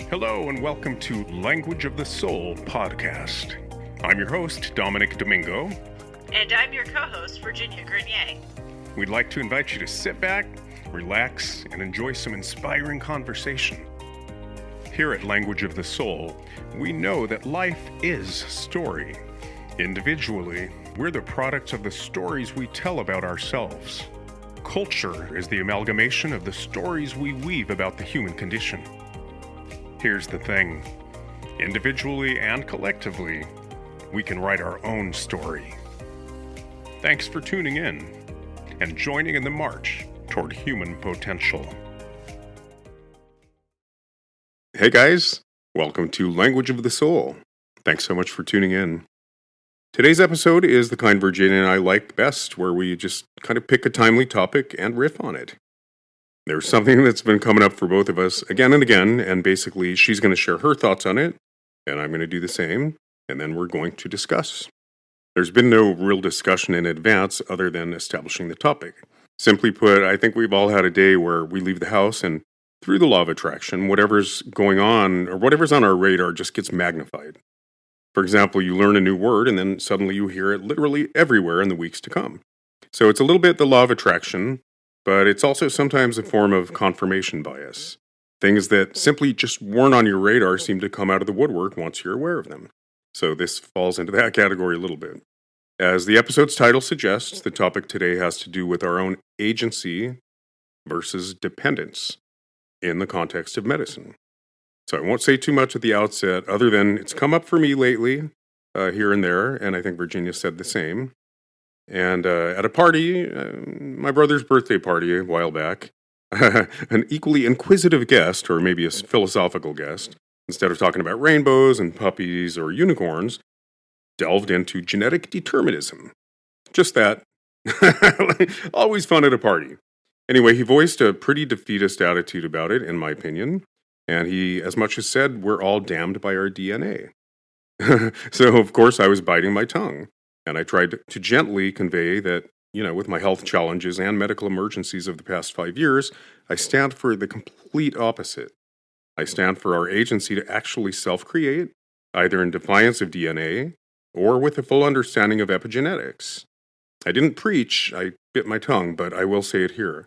Hello and welcome to Language of the Soul podcast. I'm your host, Dominick Domingo. And I'm your co-host, Virginia Grenier. We'd like to invite you to sit back, relax, and enjoy some inspiring conversation. Here at Language of the Soul, we know that life is story. Individually, we're the products of the stories we tell about ourselves. Culture is the amalgamation of the stories we weave about the human condition. Here's the thing. Individually and collectively, we can write our own story. Thanks for tuning in and joining in the march toward human potential. Hey guys, welcome to Language of the Soul. Thanks so much for tuning in. Today's episode is the kind Virginia and I like best, where we just kind of pick a timely topic and riff on it. There's something that's been coming up for both of us again and again, and basically she's going to share her thoughts on it, and I'm going to do the same, and then we're going to discuss. There's been no real discussion in advance other than establishing the topic. Simply put, I think we've all had a day where we leave the house and through the law of attraction, whatever's going on or whatever's on our radar just gets magnified. For example, you learn a new word and then suddenly you hear it literally everywhere in the weeks to come. So it's a little bit the law of attraction, but it's also sometimes a form of confirmation bias. Things that simply just weren't on your radar seem to come out of the woodwork once you're aware of them. So this falls into that category a little bit. As the episode's title suggests, the topic today has to do with our own agency versus dependence in the context of medicine. So I won't say too much at the outset, other than it's come up for me lately, here and there, and I think Virginia said the same. And at a party, my brother's birthday party a while back, an equally inquisitive guest, or maybe a philosophical guest, instead of talking about rainbows and puppies or unicorns, delved into genetic determinism. Just that. Always fun at a party. Anyway, he voiced a pretty defeatist attitude about it, in my opinion, and he as much as said, we're all damned by our DNA. So, of course, I was biting my tongue. And I tried to gently convey that, with my health challenges and medical emergencies of the past 5 years, I stand for the complete opposite. I stand for our agency to actually self-create, either in defiance of DNA or with a full understanding of epigenetics. I didn't preach, I bit my tongue, but I will say it here.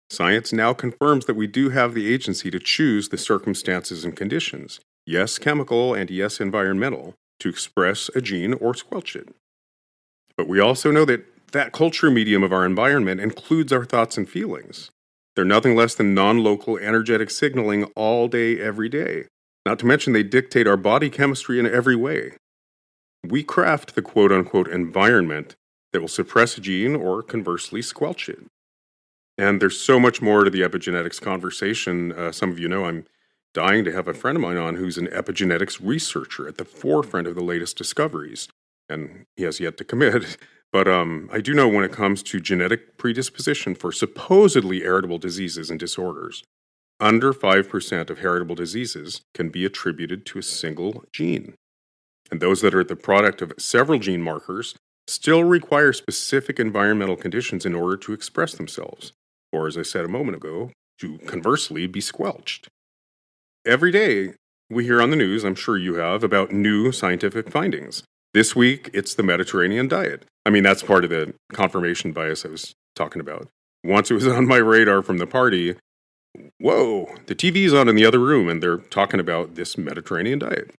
Science now confirms that we do have the agency to choose the circumstances and conditions, yes chemical and yes environmental, to express a gene or squelch it. But we also know that that culture medium of our environment includes our thoughts and feelings. They're nothing less than non-local energetic signaling all day, every day. Not to mention they dictate our body chemistry in every way. We craft the quote-unquote environment that will suppress a gene or conversely squelch it. And there's so much more to the epigenetics conversation. Some of you know I'm dying to have a friend of mine on who's an epigenetics researcher at the forefront of the latest discoveries. And he has yet to commit. But I do know when it comes to genetic predisposition for supposedly heritable diseases and disorders, under 5% of heritable diseases can be attributed to a single gene. And those that are the product of several gene markers still require specific environmental conditions in order to express themselves, or as I said a moment ago, to conversely be squelched. Every day we hear on the news, I'm sure you have, about new scientific findings. This week, it's the Mediterranean diet. I mean, that's part of the confirmation bias I was talking about. Once it was on my radar from the party, whoa, the TV's on in the other room, and they're talking about this Mediterranean diet.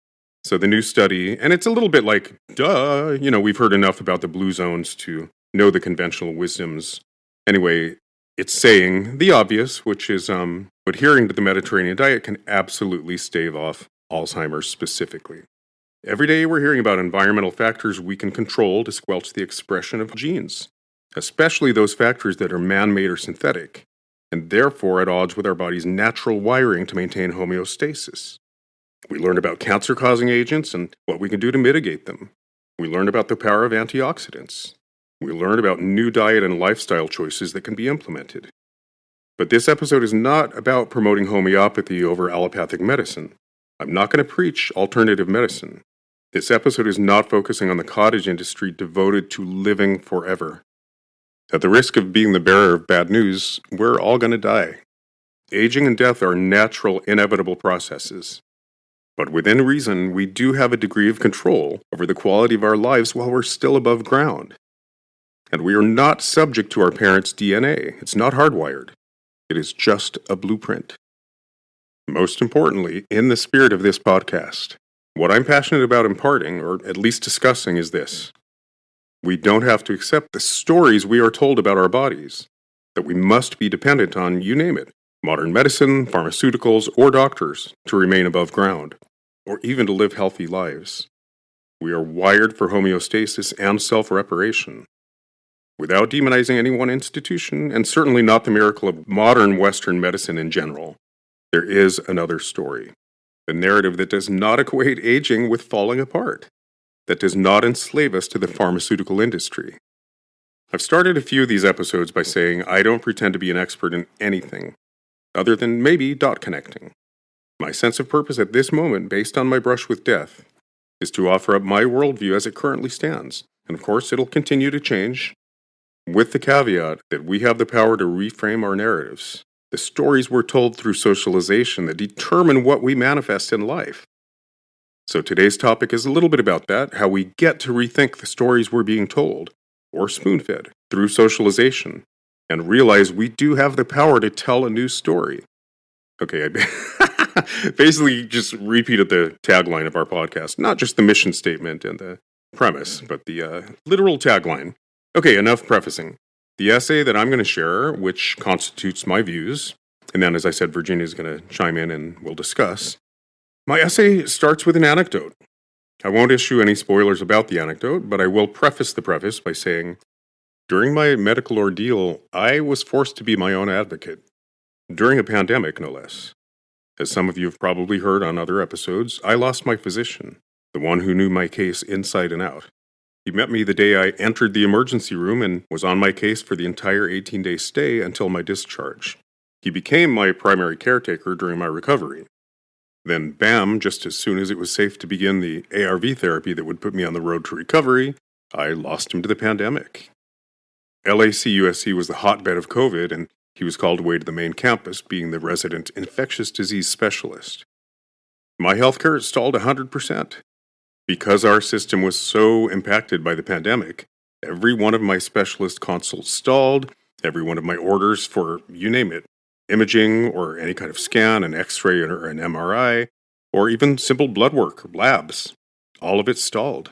So the new study, and it's a little bit like, duh, we've heard enough about the blue zones to know the conventional wisdoms. Anyway, it's saying the obvious, which is adhering to the Mediterranean diet can absolutely stave off Alzheimer's specifically. Every day we're hearing about environmental factors we can control to squelch the expression of genes, especially those factors that are man-made or synthetic, and therefore at odds with our body's natural wiring to maintain homeostasis. We learned about cancer-causing agents and what we can do to mitigate them. We learned about the power of antioxidants. We learned about new diet and lifestyle choices that can be implemented. But this episode is not about promoting homeopathy over allopathic medicine. I'm not going to preach alternative medicine. This episode is not focusing on the cottage industry devoted to living forever. At the risk of being the bearer of bad news, we're all going to die. Aging and death are natural, inevitable processes. But within reason, we do have a degree of control over the quality of our lives while we're still above ground. And we are not subject to our parents' DNA. It's not hardwired. It is just a blueprint. Most importantly, in the spirit of this podcast, what I'm passionate about imparting, or at least discussing, is this. We don't have to accept the stories we are told about our bodies, that we must be dependent on, you name it, modern medicine, pharmaceuticals, or doctors to remain above ground, or even to live healthy lives. We are wired for homeostasis and self-reparation. Without demonizing any one institution, and certainly not the miracle of modern Western medicine in general, there is another story. The narrative that does not equate aging with falling apart, that does not enslave us to the pharmaceutical industry. I've started a few of these episodes by saying I don't pretend to be an expert in anything, other than maybe dot connecting. My sense of purpose at this moment, based on my brush with death, is to offer up my worldview as it currently stands, and of course it'll continue to change, with the caveat that we have the power to reframe our narratives, the stories we're told through socialization that determine what we manifest in life. So today's topic is a little bit about that, how we get to rethink the stories we're being told, or spoon-fed, through socialization, and realize we do have the power to tell a new story. Okay, I basically just repeated the tagline of our podcast, not just the mission statement and the premise, but the literal tagline. Okay, enough prefacing. The essay that I'm going to share, which constitutes my views, and then as I said, Virginia's going to chime in and we'll discuss. My essay starts with an anecdote. I won't issue any spoilers about the anecdote, but I will preface the preface by saying, during my medical ordeal, I was forced to be my own advocate. During a pandemic, no less. As some of you have probably heard on other episodes, I lost my physician, the one who knew my case inside and out. He met me the day I entered the emergency room and was on my case for the entire 18-day stay until my discharge. He became my primary caretaker during my recovery. Then, bam, just as soon as it was safe to begin the ARV therapy that would put me on the road to recovery, I lost him to the pandemic. LAC-USC was the hotbed of COVID, and he was called away to the main campus, being the resident infectious disease specialist. My healthcare stalled 100%. Because our system was so impacted by the pandemic, every one of my specialist consults stalled, every one of my orders for, you name it, imaging or any kind of scan, an x-ray or an MRI, or even simple blood work, labs, all of it stalled.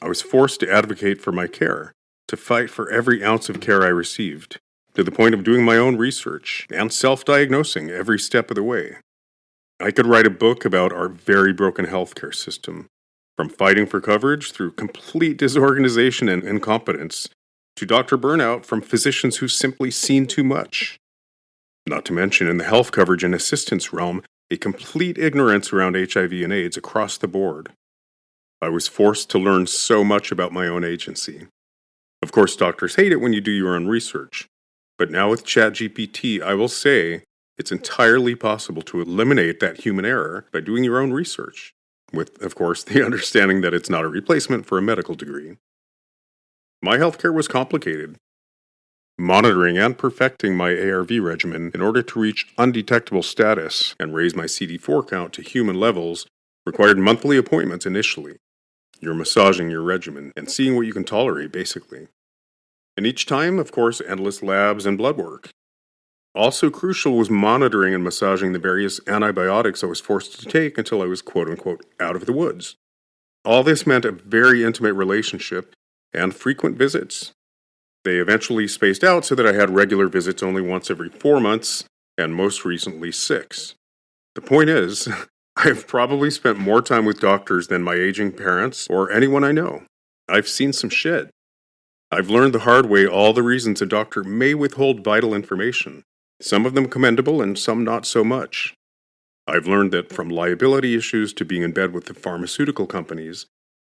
I was forced to advocate for my care, to fight for every ounce of care I received, to the point of doing my own research and self-diagnosing every step of the way. I could write a book about our very broken healthcare system, from fighting for coverage through complete disorganization and incompetence, to doctor burnout from physicians who've simply seen too much. Not to mention, in the health coverage and assistance realm, a complete ignorance around HIV and AIDS across the board. I was forced to learn so much about my own agency. Of course, doctors hate it when you do your own research, but now with ChatGPT, I will say it's entirely possible to eliminate that human error by doing your own research, with, of course, the understanding that it's not a replacement for a medical degree. My healthcare was complicated. Monitoring and perfecting my ARV regimen in order to reach undetectable status and raise my CD4 count to human levels required monthly appointments initially. You're massaging your regimen and seeing what you can tolerate, basically. And each time, of course, endless labs and blood work. Also crucial was monitoring and massaging the various antibiotics I was forced to take until I was quote-unquote out of the woods. All this meant a very intimate relationship and frequent visits. They eventually spaced out so that I had regular visits only once every 4 months, and most recently 6. The point is, I've probably spent more time with doctors than my aging parents or anyone I know. I've seen some shit. I've learned the hard way all the reasons a doctor may withhold vital information, some of them commendable and some not so much. I've learned that from liability issues to being in bed with the pharmaceutical companies,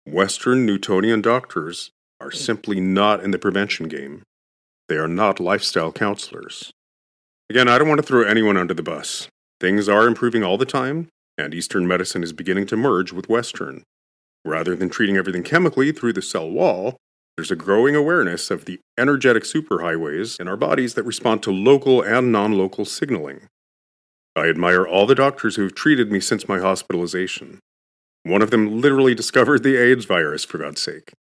Western Newtonian doctors are simply not in the prevention game. They are not lifestyle counselors. Again, I don't want to throw anyone under the bus. Things are improving all the time, and Eastern medicine is beginning to merge with Western. Rather than treating everything chemically through the cell wall, there's a growing awareness of the energetic superhighways in our bodies that respond to local and non-local signaling. I admire all the doctors who have treated me since my hospitalization. One of them literally discovered the AIDS virus, for God's sake,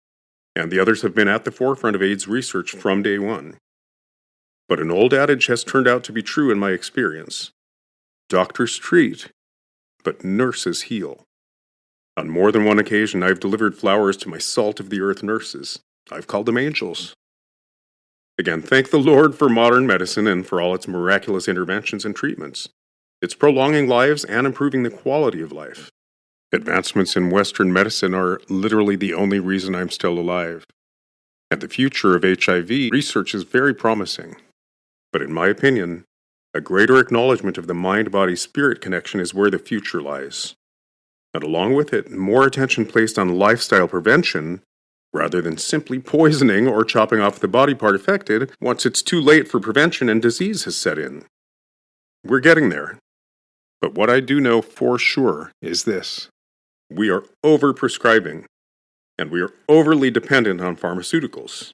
and the others have been at the forefront of AIDS research from day one. But an old adage has turned out to be true in my experience. Doctors treat, but nurses heal. On more than one occasion, I've delivered flowers to my salt-of-the-earth nurses. I've called them angels. Again, thank the Lord for modern medicine and for all its miraculous interventions and treatments. It's prolonging lives and improving the quality of life. Advancements in Western medicine are literally the only reason I'm still alive. And the future of HIV research is very promising. But in my opinion, a greater acknowledgement of the mind-body-spirit connection is where the future lies. And along with it, more attention placed on lifestyle prevention, rather than simply poisoning or chopping off the body part affected once it's too late for prevention and disease has set in. We're getting there. But what I do know for sure is this. We are over-prescribing, and we are overly dependent on pharmaceuticals.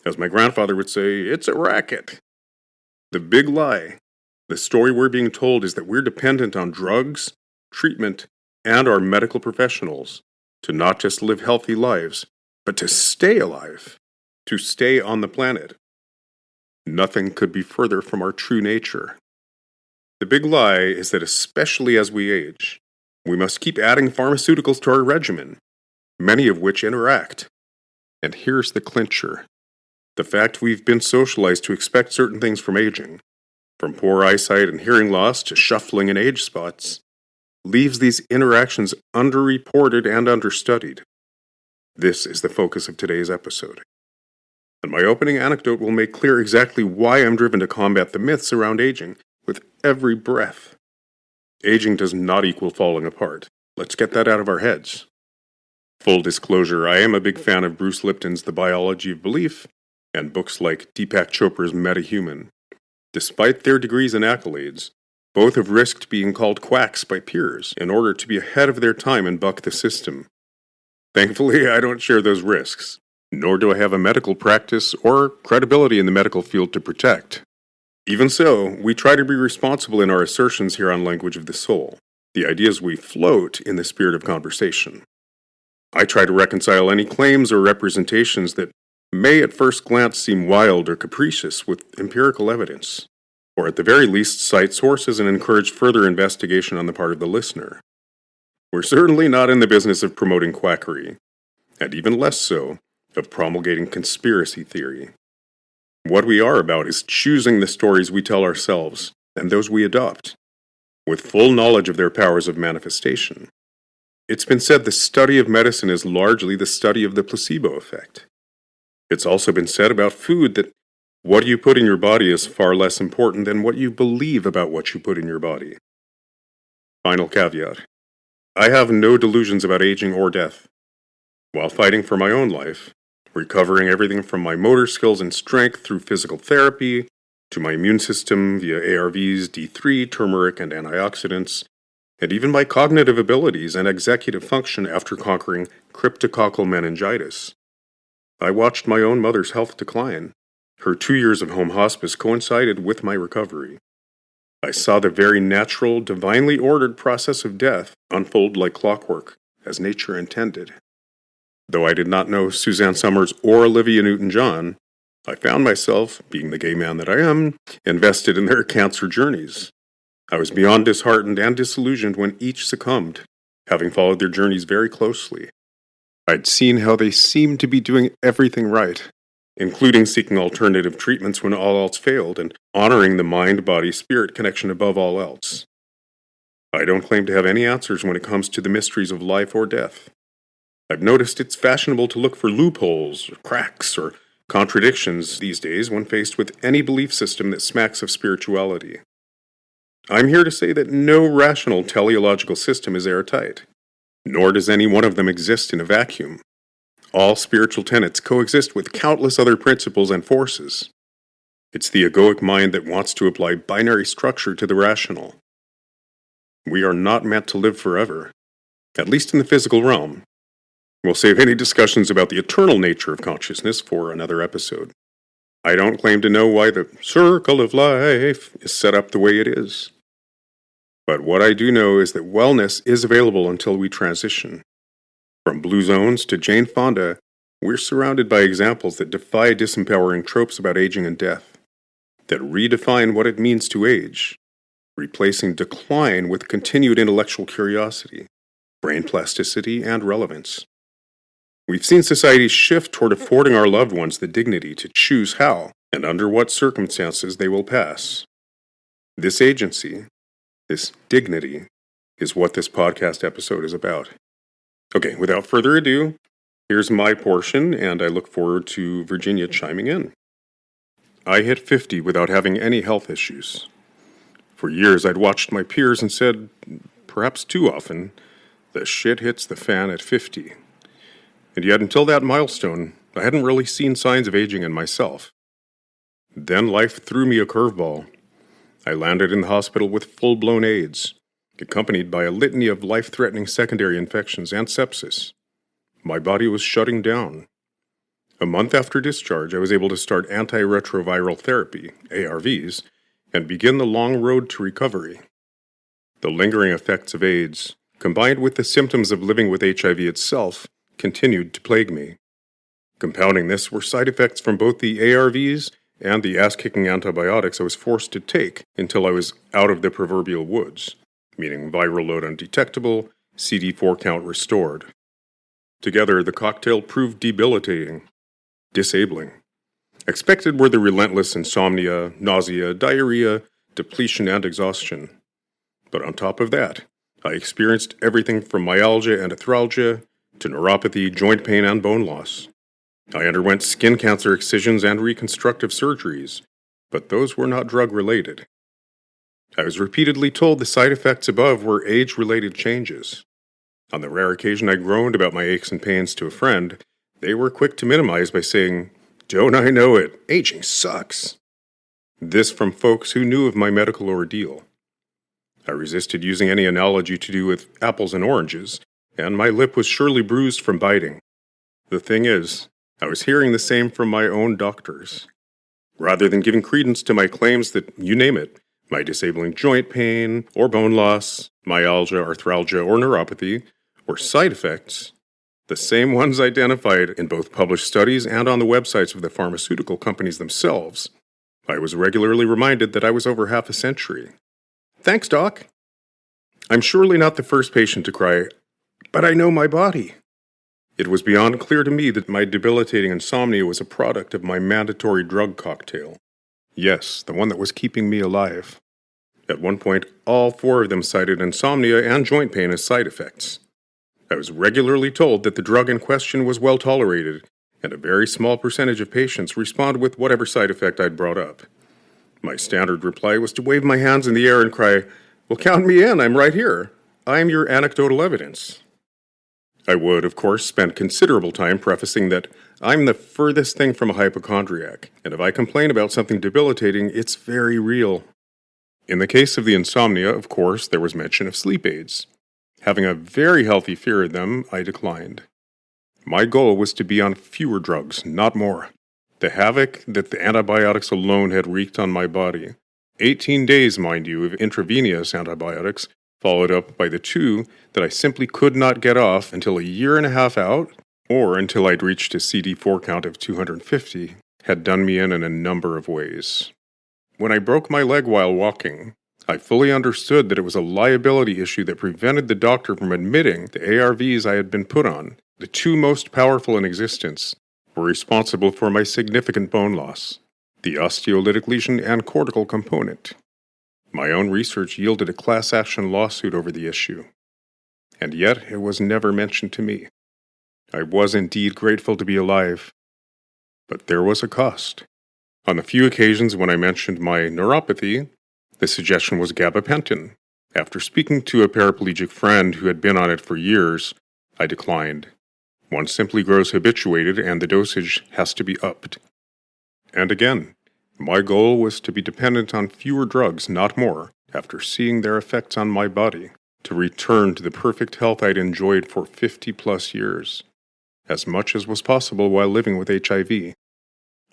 As my grandfather would say, it's a racket. The big lie, the story we're being told is that we're dependent on drugs, treatment, and our medical professionals to not just live healthy lives, but to stay alive, to stay on the planet. Nothing could be further from our true nature. The big lie is that especially as we age, we must keep adding pharmaceuticals to our regimen, many of which interact. And here's the clincher. The fact we've been socialized to expect certain things from aging, from poor eyesight and hearing loss to shuffling and age spots, leaves these interactions underreported and understudied. This is the focus of today's episode. And my opening anecdote will make clear exactly why I'm driven to combat the myths around aging with every breath. Aging does not equal falling apart. Let's get that out of our heads. Full disclosure, I am a big fan of Bruce Lipton's The Biology of Belief and books like Deepak Chopra's MetaHuman. Despite their degrees and accolades, both have risked being called quacks by peers in order to be ahead of their time and buck the system. Thankfully, I don't share those risks, nor do I have a medical practice or credibility in the medical field to protect. Even so, we try to be responsible in our assertions here on Language of the Soul, the ideas we float in the spirit of conversation. I try to reconcile any claims or representations that may at first glance seem wild or capricious with empirical evidence, or at the very least cite sources and encourage further investigation on the part of the listener. We're certainly not in the business of promoting quackery, and even less so, of promulgating conspiracy theory. What we are about is choosing the stories we tell ourselves, and those we adopt, with full knowledge of their powers of manifestation. It's been said the study of medicine is largely the study of the placebo effect. It's also been said about food that what you put in your body is far less important than what you believe about what you put in your body. Final caveat. I have no delusions about aging or death. While fighting for my own life, recovering everything from my motor skills and strength through physical therapy, to my immune system via ARVs, D3, turmeric, and antioxidants, and even my cognitive abilities and executive function after conquering cryptococcal meningitis. I watched my own mother's health decline. Her 2 years of home hospice coincided with my recovery. I saw the very natural, divinely ordered process of death unfold like clockwork, as nature intended. Though I did not know Suzanne Summers or Olivia Newton-John, I found myself, being the gay man that I am, invested in their cancer journeys. I was beyond disheartened and disillusioned when each succumbed, having followed their journeys very closely. I'd seen how they seemed to be doing everything right, including seeking alternative treatments when all else failed and honoring the mind-body-spirit connection above all else. I don't claim to have any answers when it comes to the mysteries of life or death. I've noticed it's fashionable to look for loopholes, or cracks, or contradictions these days when faced with any belief system that smacks of spirituality. I'm here to say that no rational teleological system is airtight, nor does any one of them exist in a vacuum. All spiritual tenets coexist with countless other principles and forces. It's the egoic mind that wants to apply binary structure to the rational. We are not meant to live forever, at least in the physical realm. We'll save any discussions about the eternal nature of consciousness for another episode. I don't claim to know why the circle of life is set up the way it is. But what I do know is that wellness is available until we transition. From Blue Zones to Jane Fonda, we're surrounded by examples that defy disempowering tropes about aging and death, that redefine what it means to age, replacing decline with continued intellectual curiosity, brain plasticity, and relevance. We've seen society shift toward affording our loved ones the dignity to choose how and under what circumstances they will pass. This agency, this dignity, is what this podcast episode is about. Okay, without further ado, here's my portion, and I look forward to Virginia chiming in. I hit 50 without having any health issues. For years, I'd watched my peers and said, perhaps too often, the shit hits the fan at 50. And yet, until that milestone, I hadn't really seen signs of aging in myself. Then life threw me a curveball. I landed in the hospital with full-blown AIDS, accompanied by a litany of life-threatening secondary infections and sepsis. My body was shutting down. A month after discharge, I was able to start antiretroviral therapy, ARVs, and begin the long road to recovery. The lingering effects of AIDS, combined with the symptoms of living with HIV itself, continued to plague me. Compounding this were side effects from both the ARVs and the ass-kicking antibiotics I was forced to take until I was out of the proverbial woods, meaning viral load undetectable, CD4 count restored. Together, the cocktail proved debilitating, disabling. Expected were the relentless insomnia, nausea, diarrhea, depletion, and exhaustion. But on top of that, I experienced everything from myalgia and arthralgia to neuropathy, joint pain, and bone loss. I underwent skin cancer excisions and reconstructive surgeries, but those were not drug-related. I was repeatedly told the side effects above were age-related changes. On the rare occasion I groaned about my aches and pains to a friend, they were quick to minimize by saying, "Don't I know it? Aging sucks." This from folks who knew of my medical ordeal. I resisted using any analogy to do with apples and oranges, and my lip was surely bruised from biting. The thing is, I was hearing the same from my own doctors. Rather than giving credence to my claims that, you name it, my disabling joint pain, or bone loss, myalgia, arthralgia, or neuropathy, were side effects, the same ones identified in both published studies and on the websites of the pharmaceutical companies themselves, I was regularly reminded that I was over half a century. Thanks, Doc. I'm surely not the first patient to cry, "But I know my body." It was beyond clear to me that my debilitating insomnia was a product of my mandatory drug cocktail. Yes, the one that was keeping me alive. At one point, all 4 of them cited insomnia and joint pain as side effects. I was regularly told that the drug in question was well tolerated, and a very small percentage of patients responded with whatever side effect I'd brought up. My standard reply was to wave my hands in the air and cry, "Well, count me in, I'm right here. I'm your anecdotal evidence." I would, of course, spend considerable time prefacing that I'm the furthest thing from a hypochondriac, and if I complain about something debilitating, it's very real. In the case of the insomnia, of course, there was mention of sleep aids. Having a very healthy fear of them, I declined. My goal was to be on fewer drugs, not more. The havoc that the antibiotics alone had wreaked on my body, 18 days, mind you, of intravenous antibiotics, followed up by the 2 that I simply could not get off until a year and a half out, or until I'd reached a CD4 count of 250, had done me in a number of ways. When I broke my leg while walking, I fully understood that it was a liability issue that prevented the doctor from admitting the ARVs I had been put on, the 2 most powerful in existence, were responsible for my significant bone loss, the osteolytic lesion and cortical component. My own research yielded a class action lawsuit over the issue. And yet it was never mentioned to me. I was indeed grateful to be alive. But there was a cost. On the few occasions when I mentioned my neuropathy, the suggestion was gabapentin. After speaking to a paraplegic friend who had been on it for years, I declined. One simply grows habituated and the dosage has to be upped. And again, my goal was to be dependent on fewer drugs, not more, after seeing their effects on my body, to return to the perfect health I'd enjoyed for 50-plus years, as much as was possible while living with HIV.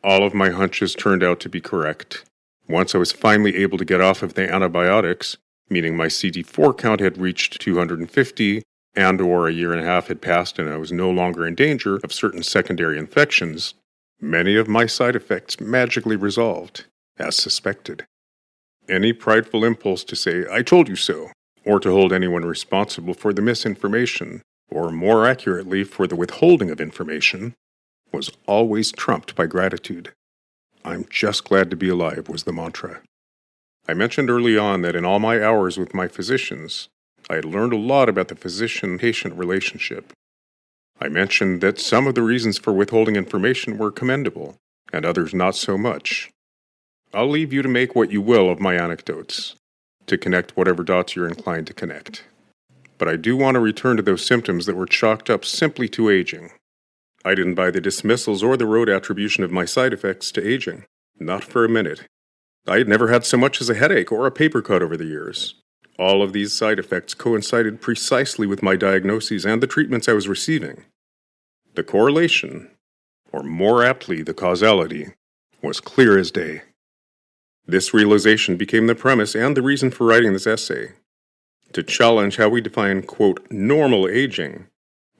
All of my hunches turned out to be correct. Once I was finally able to get off of the antibiotics, meaning my CD4 count had reached 250 and or a year and a half had passed and I was no longer in danger of certain secondary infections, many of my side effects magically resolved, as suspected. Any prideful impulse to say, "I told you so," or to hold anyone responsible for the misinformation, or more accurately, for the withholding of information, was always trumped by gratitude. "I'm just glad to be alive," was the mantra. I mentioned early on that in all my hours with my physicians, I had learned a lot about the physician-patient relationship. I mentioned that some of the reasons for withholding information were commendable, and others not so much. I'll leave you to make what you will of my anecdotes, to connect whatever dots you're inclined to connect. But I do want to return to those symptoms that were chalked up simply to aging. I didn't buy the dismissals or the rote attribution of my side effects to aging. Not for a minute. I had never had so much as a headache or a paper cut over the years. All of these side effects coincided precisely with my diagnoses and the treatments I was receiving. The correlation, or more aptly the causality, was clear as day. This realization became the premise and the reason for writing this essay, to challenge how we define, quote, normal aging,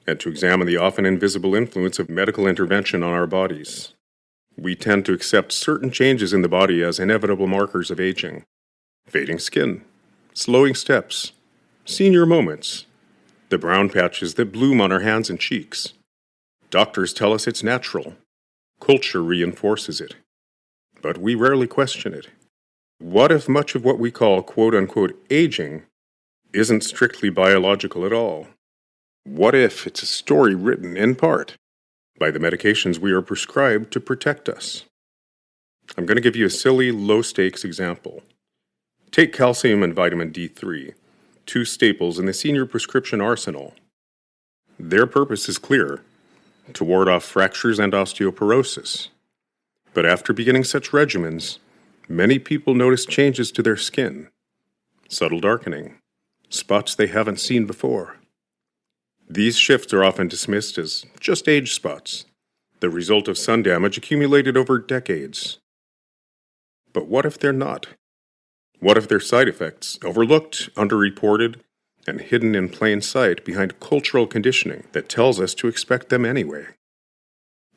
and to examine the often invisible influence of medical intervention on our bodies. We tend to accept certain changes in the body as inevitable markers of aging. Fading skin, slowing steps, senior moments, the brown patches that bloom on our hands and cheeks. Doctors tell us it's natural. Culture reinforces it. But we rarely question it. What if much of what we call quote-unquote aging isn't strictly biological at all? What if it's a story written, in part, by the medications we are prescribed to protect us? I'm going to give you a silly, low-stakes example. Take calcium and vitamin D3, two staples in the senior prescription arsenal. Their purpose is clear: to ward off fractures and osteoporosis. But after beginning such regimens, many people notice changes to their skin, subtle darkening, spots they haven't seen before. These shifts are often dismissed as just age spots, the result of sun damage accumulated over decades. But what if they're not? What if they're side effects, overlooked, underreported, and hidden in plain sight behind cultural conditioning that tells us to expect them anyway?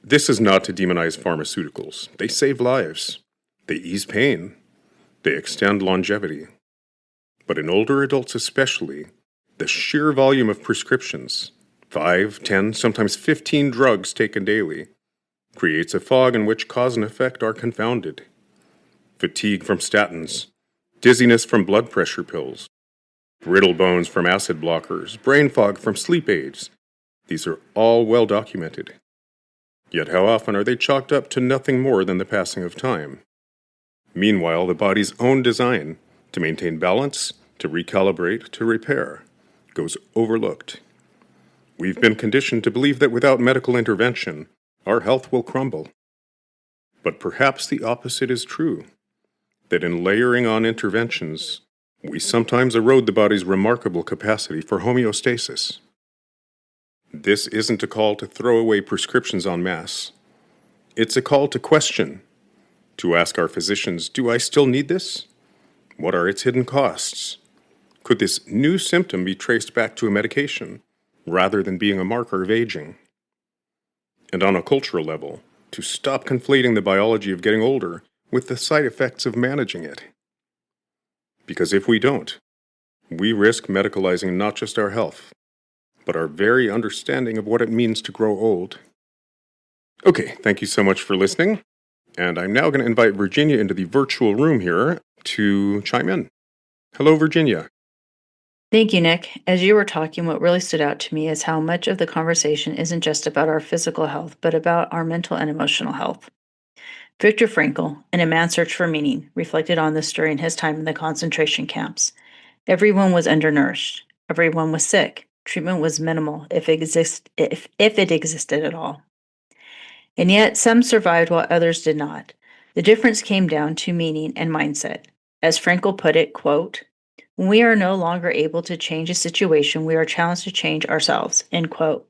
This is not to demonize pharmaceuticals. They save lives. They ease pain. They extend longevity. But in older adults especially, the sheer volume of prescriptions, 5, 10, sometimes 15 drugs taken daily, creates a fog in which cause and effect are confounded. Fatigue from statins, dizziness from blood pressure pills, brittle bones from acid blockers, brain fog from sleep aids. These are all well documented. Yet how often are they chalked up to nothing more than the passing of time? Meanwhile, the body's own design to maintain balance, to recalibrate, to repair, goes overlooked. We've been conditioned to believe that without medical intervention, our health will crumble. But perhaps the opposite is true, that in layering on interventions, we sometimes erode the body's remarkable capacity for homeostasis. This isn't a call to throw away prescriptions en masse. It's a call to question, to ask our physicians, do I still need this? What are its hidden costs? Could this new symptom be traced back to a medication, rather than being a marker of aging? And on a cultural level, to stop conflating the biology of getting older with the side effects of managing it. Because if we don't, we risk medicalizing not just our health, but our very understanding of what it means to grow old. Okay, thank you so much for listening. And I'm now going to invite Virginia into the virtual room here to chime in. Hello, Virginia. Thank you, Nick. As you were talking, what really stood out to me is how much of the conversation isn't just about our physical health, but about our mental and emotional health. Viktor Frankl, in A Man's Search for Meaning, reflected on this during his time in the concentration camps. Everyone was undernourished. Everyone was sick. Treatment was minimal, if it existed at all. And yet, some survived while others did not. The difference came down to meaning and mindset. As Frankl put it, quote, "When we are no longer able to change a situation, we are challenged to change ourselves," end quote.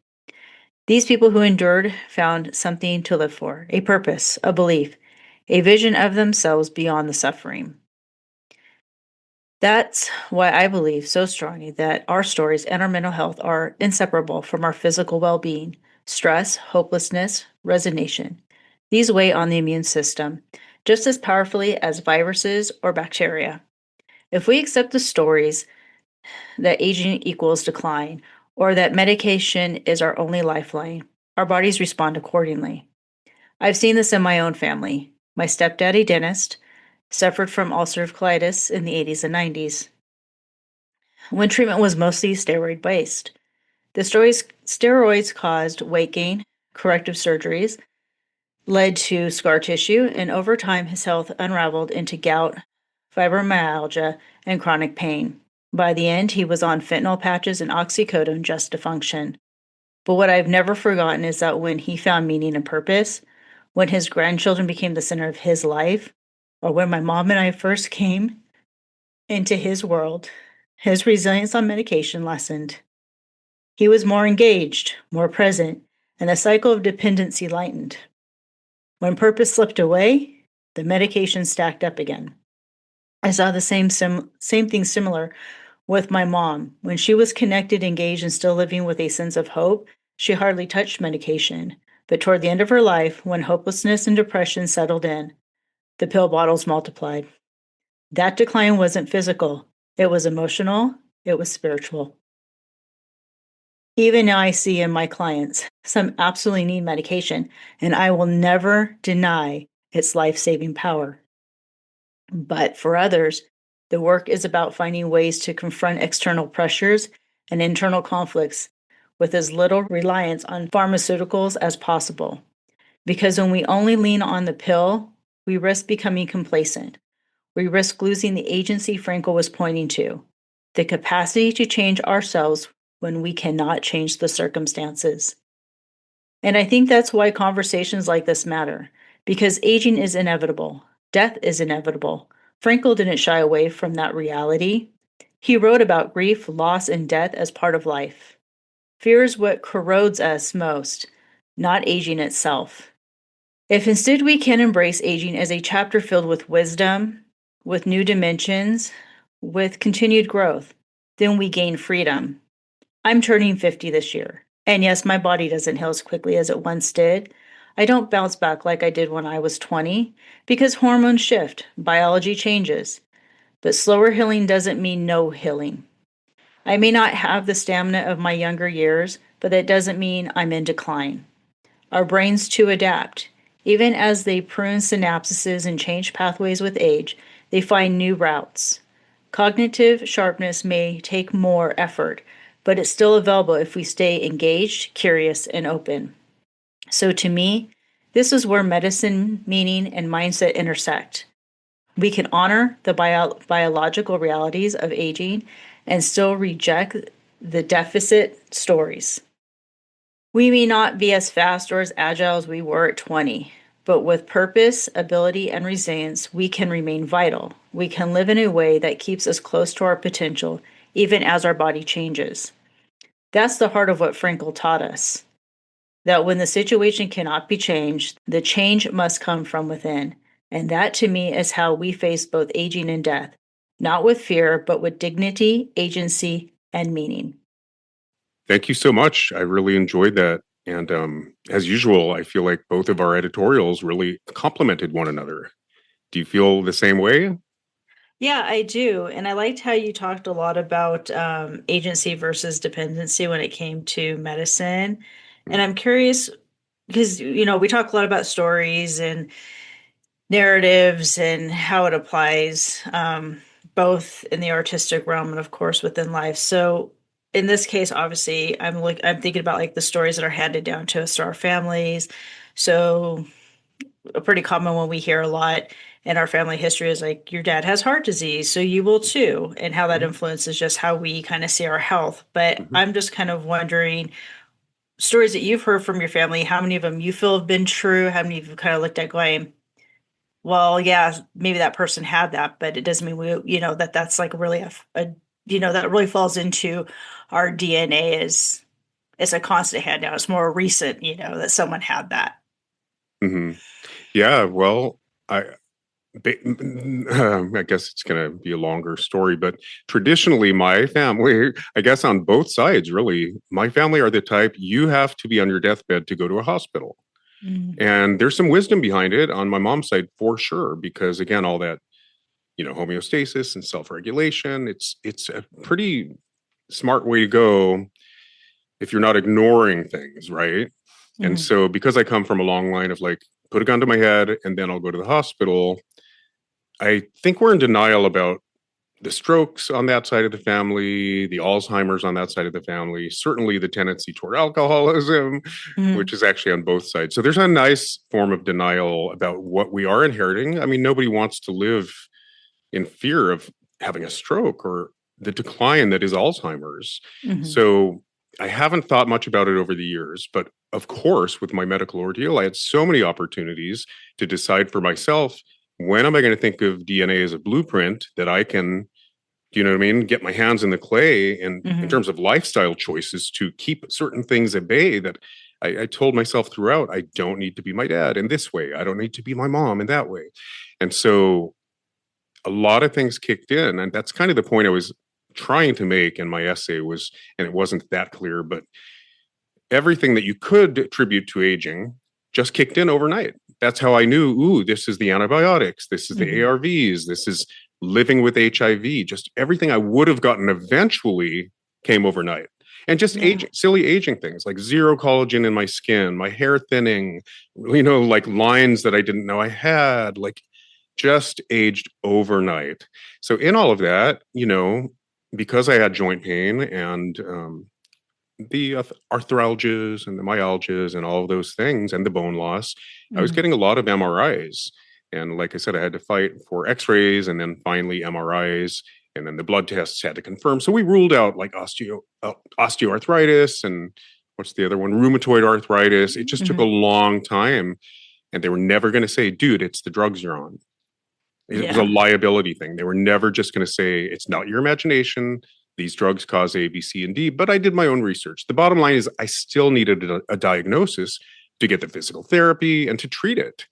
These people who endured found something to live for, a purpose, a belief, a vision of themselves beyond the suffering. That's why I believe so strongly that our stories and our mental health are inseparable from our physical well being. Stress, hopelessness, resignation. These weigh on the immune system just as powerfully as viruses or bacteria. If we accept the stories that aging equals decline or that medication is our only lifeline, our bodies respond accordingly. I've seen this in my own family. My stepdaddy, dentist, suffered from ulcerative colitis in the 80s and 90s when treatment was mostly steroid based. The steroids caused weight gain, corrective surgeries, led to scar tissue, and over time his health unraveled into gout, fibromyalgia, and chronic pain. By the end, he was on fentanyl patches and oxycodone just to function. But what I've never forgotten is that when he found meaning and purpose, when his grandchildren became the center of his life, or when my mom and I first came into his world, his resilience on medication lessened. He was more engaged, more present, and the cycle of dependency lightened. When purpose slipped away, the medication stacked up again. I saw the same thing similar with my mom. When she was connected, engaged, and still living with a sense of hope, she hardly touched medication. But toward the end of her life, when hopelessness and depression settled in, the pill bottles multiplied. That decline wasn't physical, it was emotional, it was spiritual. Even now, I see in my clients some absolutely need medication, and I will never deny its life saving power. But for others, the work is about finding ways to confront external pressures and internal conflicts with as little reliance on pharmaceuticals as possible. Because when we only lean on the pill, we risk becoming complacent. We risk losing the agency Frankel was pointing to, the capacity to change ourselves when we cannot change the circumstances. And I think that's why conversations like this matter, because aging is inevitable, death is inevitable. Frankel didn't shy away from that reality. He wrote about grief, loss, and death as part of life. Fear is what corrodes us most, not aging itself. If instead we can embrace aging as a chapter filled with wisdom, with new dimensions, with continued growth, then we gain freedom. I'm turning 50 this year. And yes, my body doesn't heal as quickly as it once did. I don't bounce back like I did when I was 20 because hormones shift, biology changes. But slower healing doesn't mean no healing. I may not have the stamina of my younger years, but that doesn't mean I'm in decline. Our brains too adapt. Even as they prune synapses and change pathways with age, they find new routes. Cognitive sharpness may take more effort, but it's still available if we stay engaged, curious, and open. So to me, this is where medicine, meaning, and mindset intersect. We can honor the biological realities of aging and still reject the deficit stories. We may not be as fast or as agile as we were at 20, but with purpose, ability, and resilience, we can remain vital. We can live in a way that keeps us close to our potential, even as our body changes. That's the heart of what Frankel taught us, that when the situation cannot be changed, the change must come from within. And that to me is how we face both aging and death, not with fear, but with dignity, agency, and meaning. Thank you so much. I really enjoyed that. And as usual, I feel like both of our editorials really complemented one another. Do you feel the same way? Yeah, I do. And I liked how you talked a lot about agency versus dependency when it came to medicine. And I'm curious because, we talk a lot about stories and narratives and how it applies both in the artistic realm and, of course, within life. So, in this case, obviously, I'm thinking about like the stories that are handed down to us to our families. So, a pretty common one we hear a lot in our family history is like, your dad has heart disease, so you will too, and how that Mhm. influences just how we kind of see our health. But Mhm. I'm just kind of wondering, stories that you've heard from your family, how many of them you feel have been true? How many of you kind of looked at going, well, yeah, maybe that person had that, but it doesn't mean that's like really that really falls into our DNA as a constant handout. It's more recent, that someone had that. Mhm. Yeah, well, I I guess it's going to be a longer story, but traditionally, my family, I guess on both sides, really, my family are the type you have to be on your deathbed to go to a hospital. Mm. And there's some wisdom behind it on my mom's side for sure, because again, all that, homeostasis and self-regulation, it's a pretty smart way to go if you're not ignoring things, right? And Mhm. so because I come from a long line of like, put a gun to my head and then I'll go to the hospital, I think we're in denial about the strokes on that side of the family, the Alzheimer's on that side of the family, certainly the tendency toward alcoholism, which Mhm. is actually on both sides. So there's a nice form of denial about what we are inheriting. I mean, nobody wants to live in fear of having a stroke or the decline that is Alzheimer's. Mhm. So I haven't thought much about it over the years, but of course, with my medical ordeal, I had so many opportunities to decide for myself, when am I going to think of DNA as a blueprint that I can, do you know what I mean, get my hands in the clay, and in Mhm. terms of lifestyle choices to keep certain things at bay that I told myself throughout, I don't need to be my dad in this way. I don't need to be my mom in that way. And so a lot of things kicked in, and that's kind of the point I was trying to make in my essay was, and it wasn't that clear, but everything that you could attribute to aging just kicked in overnight. That's how I knew, ooh, this is the antibiotics, this is the Mhm. ARVs, this is living with HIV. Just everything I would have gotten eventually came overnight. And just Yeah. aging, silly aging things like zero collagen in my skin, my hair thinning, like lines that I didn't know I had, like just aged overnight. So in all of that, because I had joint pain and the arthralgias and the myalgias and all of those things and the bone loss, I was Mhm. getting a lot of MRIs. And like I said, I had to fight for x-rays and then finally MRIs. And then the blood tests had to confirm. So we ruled out like osteoarthritis and what's the other one? Rheumatoid arthritis. It just took a Mhm. long time. And they were never going to say, dude, it's the drugs you're on. It was a Yeah. liability thing. They were never just going to say, it's not your imagination. These drugs cause A, B, C, and D. But I did my own research. The bottom line is, I still needed a diagnosis to get the physical therapy and to treat it.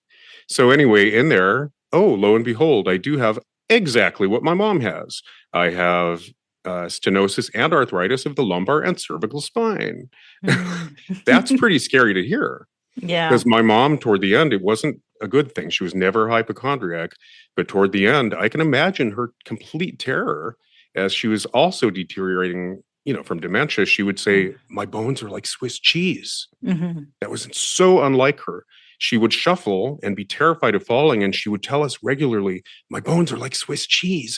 So, anyway, in there, oh, lo and behold, I do have exactly what my mom has. I have stenosis and arthritis of the lumbar and cervical spine. Mhm. That's pretty scary to hear. Yeah. Because my mom, toward the end, it wasn't a good thing. She was never a hypochondriac, but toward the end, I can imagine her complete terror as she was also deteriorating, from dementia. She would say, my bones are like Swiss cheese. Mhm. That was so unlike her. She would shuffle and be terrified of falling, and she would tell us regularly, my bones are like Swiss cheese.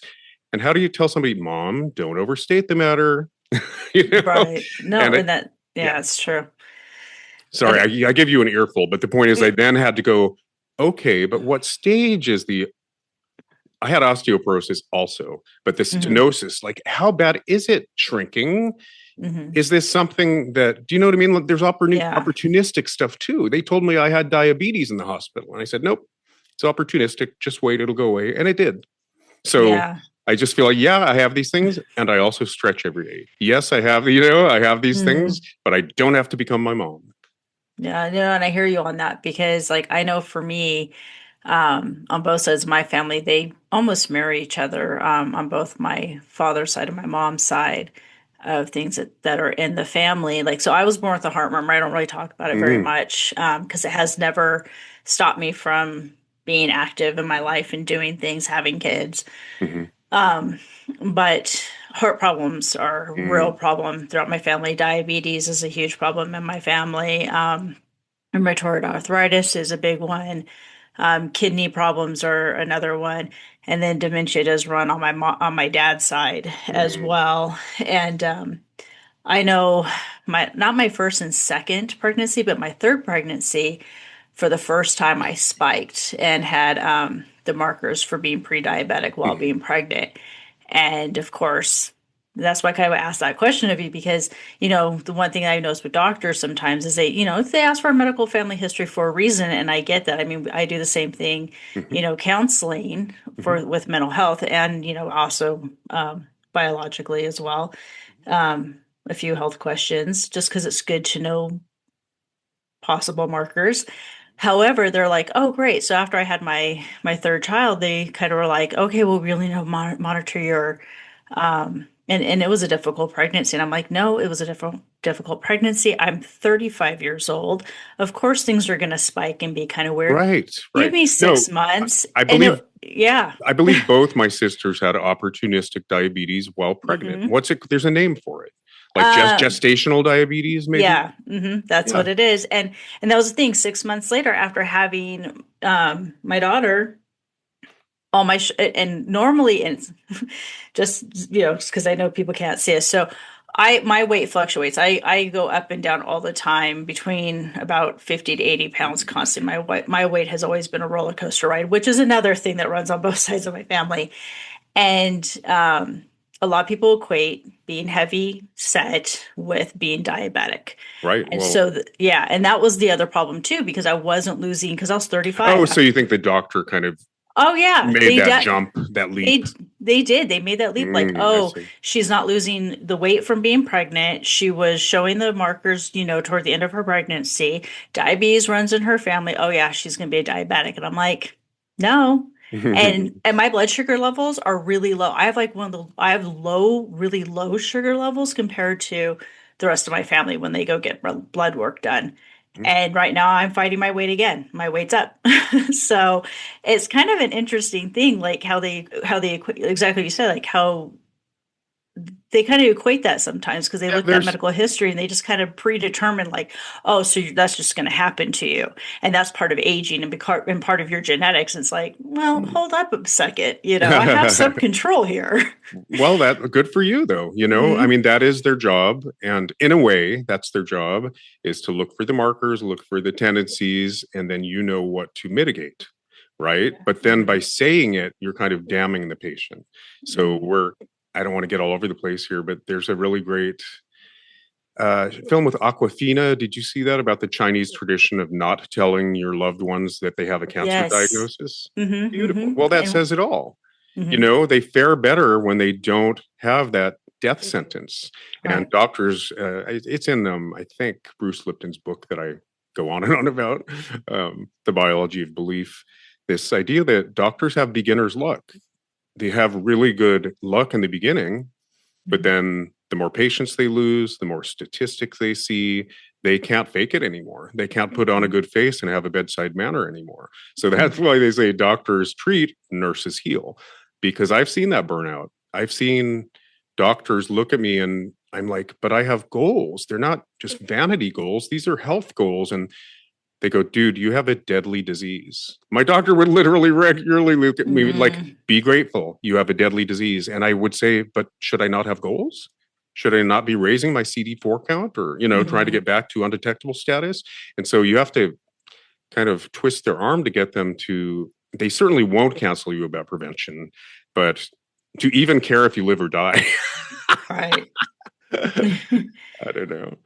And how do you tell somebody, Mom, don't overstate the matter? you know? Right. No, And and it, that, yeah, yeah, it's true. sorry, And I give you an earful, but the point is, I it, then had to go, okay, but what stage is the? I had osteoporosis also, but the mhm. stenosis, like, how bad is it shrinking? Mhm. Is this something that, do you know what I mean? Like, there's Yeah. opportunistic stuff too. They told me I had diabetes in the hospital, and I said, nope, it's opportunistic. Just wait, it'll go away. And it did. So Yeah. I just feel like, yeah, I have these things, and I also stretch every day. Yes, I have these things, Mhm. but I don't have to become my mom. Yeah, no, and I hear you on that because like I know for me, on both sides of my family, they almost marry each other, on both my father's side and my mom's side of things that are in the family. Like, so I was born with a heart murmur. I don't really talk about it very Mm-hmm. much, because it has never stopped me from being active in my life and doing things, having kids. Mm-hmm. Um, but heart problems are a real Mm-hmm. problem throughout my family. Diabetes is a huge problem in my family. Rheumatoid arthritis is a big one. Kidney problems are another one, and then dementia does run on on my dad's side as Mm-hmm. well. And I know my not my first and second pregnancy, but my third pregnancy, for the first time, I spiked and had the markers for being pre-diabetic while Mm-hmm. being pregnant. And of course, that's why I kind of asked that question of you because, the one thing I notice with doctors sometimes is they ask for a medical family history for a reason. And I get that. I mean, I do the same thing, Mm-hmm. counseling Mm-hmm. with mental health and, also biologically as well. A few health questions just because it's good to know possible markers. However, they're like, oh, great. So after I had my third child, they kind of were like, okay, well, we really need to monitor your and it was a difficult pregnancy. And I'm like, no, it was a difficult pregnancy. I'm 35 years old. Of course, things are going to spike and be kind of weird. Right, Give right. me No, 6 months, I and believe yeah. I believe both my sisters had opportunistic diabetes while pregnant. hmm What's it? There's a name for it, like Um, gestational diabetes, maybe. yeah, that's Yeah, what it is. And that was the thing. 6 months later, after having my daughter, all my and normally and just just because I know people can't see us, so my weight fluctuates. I go up and down all the time between about 50 to 80 pounds constant. My weight has always been a roller coaster ride, which is another thing that runs on both sides of my family. And a lot of people equate being heavy set with being diabetic. right. And Well, so, yeah, and that was the other problem too, because I wasn't losing, because I was oh, 35. so you think the doctor kind of Oh yeah, made that jump, that leap? they did. They made that leap like, I oh, see. she's not losing the weight from being pregnant. She was showing the markers, toward the end of her pregnancy. Diabetes runs in her family. Oh yeah, she's going to be a diabetic. And I'm like, no. And my blood sugar levels are really low. I have like I have really low sugar levels compared to the rest of my family when they go get blood work done. And right now I'm fighting my weight again. My weight's up. So it's kind of an interesting thing, like how they exactly what you said, like how they kind of equate that sometimes because they Yeah, looked at medical history and they just kind of predetermine like, oh, so that's just going to happen to you, and that's part of aging and part of your genetics. It's like, well, hold up a second, I have some control here. well, that good for you though. I hmm mean, that is their job, and in a way, that's their job is to look for the markers, look for the tendencies, and then what to mitigate, right? But then by hmm saying it, you're kind of damning the patient. So hmm I don't want to get all over the place here, but there's a really great film with Aquafina. Did you see that about the Chinese tradition of not telling your loved ones that they have a cancer Yes. diagnosis? Beautiful. hmm Well, that And says it all. hmm They fare better when they don't have that death sentence. And right. doctors, it's in I think Bruce Lipton's book that I go on and on about, the biology of belief. This idea that doctors have beginner's luck. They have really good luck in the beginning, but Mhm. then the more patients they lose, the more statistics they see, they can't fake it anymore. They can't put on a Mhm. good face and have a bedside manner anymore. So that's Mhm. why they say doctors treat, nurses heal, because I've seen that burnout. I've seen doctors look at me and I'm like, but I have goals. They're not just vanity goals, these are health goals. And they go, dude, you have a deadly disease. My doctor would literally regularly look at me like, Mhm. be grateful, you have a deadly disease. And I would say, but should I not have goals? Should I not be raising my CD4 count or, trying to Mhm. get back to undetectable status? And so you have to kind of twist their arm to get them to, they certainly won't cancel you about prevention, but to even care if you live or die. Right. I don't know.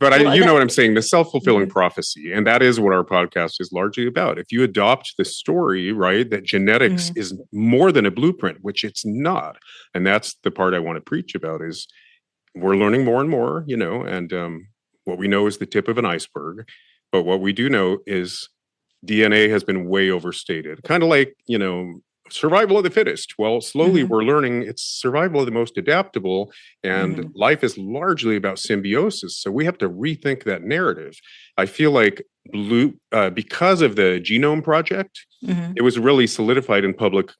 But Well, you know that. what I'm saying, the self-fulfilling Mhm. prophecy. And that is what our podcast is largely about. If you adopt the story, right, that genetics Mhm. is more than a blueprint, which it's not. And that's the part I want to preach about is we're learning more and more, and what we know is the tip of an iceberg. But what we do know is DNA has been way overstated. Kind of like, survival of the fittest. Well, slowly Mhm. we're learning it's survival of the most adaptable, and Mhm. life is largely about symbiosis. So we have to rethink that narrative. I feel like because of the Genome Project, it Mhm. was really solidified in public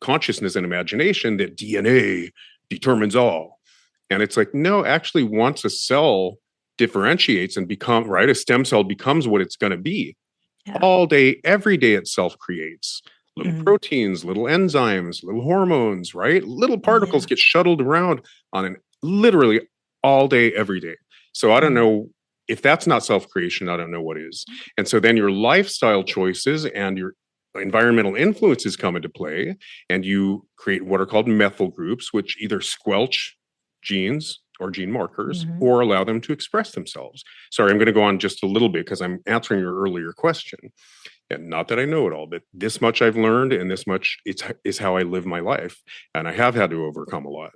consciousness and imagination that DNA determines all. And it's like, no, actually, once a cell differentiates and a stem cell becomes what it's going to be, Yeah. all day, every day itself creates little Mhm. proteins, little enzymes, little hormones, right? Little particles Yeah. get shuttled around on an literally all day, every day. So I don't Mhm. know if that's not self creation, I don't know what is. And so then your lifestyle choices and your environmental influences come into play, and you create what are called methyl groups, which either squelch genes or gene markers Mhm. or allow them to express themselves. Sorry, I'm going to go on just a little bit because I'm answering your earlier question. And not that I know it all, but this much I've learned and this much is how I live my life. And I have had to overcome a lot.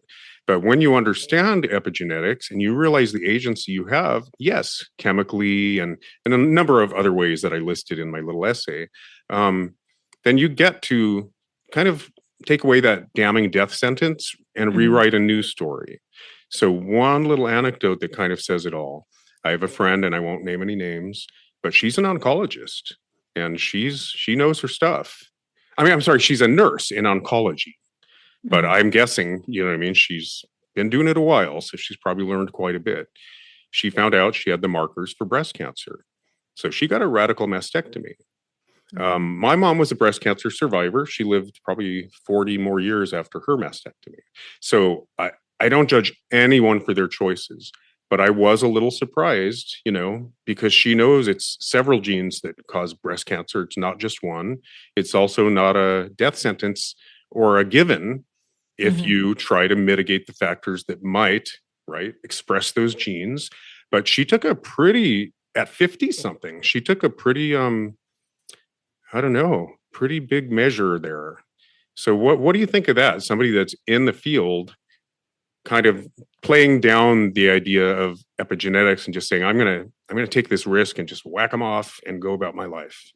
But when you understand epigenetics and you realize the agency you have, yes, chemically and a number of other ways that I listed in my little essay, then you get to kind of take away that damning death sentence and rewrite a new story. So one little anecdote that kind of says it all. I have a friend, and I won't name any names, but she's an oncologist, and she knows her stuff. I mean, I'm sorry, she's a nurse in oncology, but I'm guessing, you know what I mean? She's been doing it a while, so she's probably learned quite a bit. She found out she had the markers for breast cancer. So she got a radical mastectomy. My mom was a breast cancer survivor. She lived probably 40 more years after her mastectomy. So I don't judge anyone for their choices, but I was a little surprised, because she knows it's several genes that cause breast cancer. It's not just one. It's also not a death sentence or a given if you try to mitigate the factors that might, right, express those genes. But she took at 50 something, she took a pretty, I don't know, pretty big measure there. So what do you think of that? Somebody that's in the field kind of playing down the idea of epigenetics and just saying, I'm gonna take this risk and just whack them off and go about my life,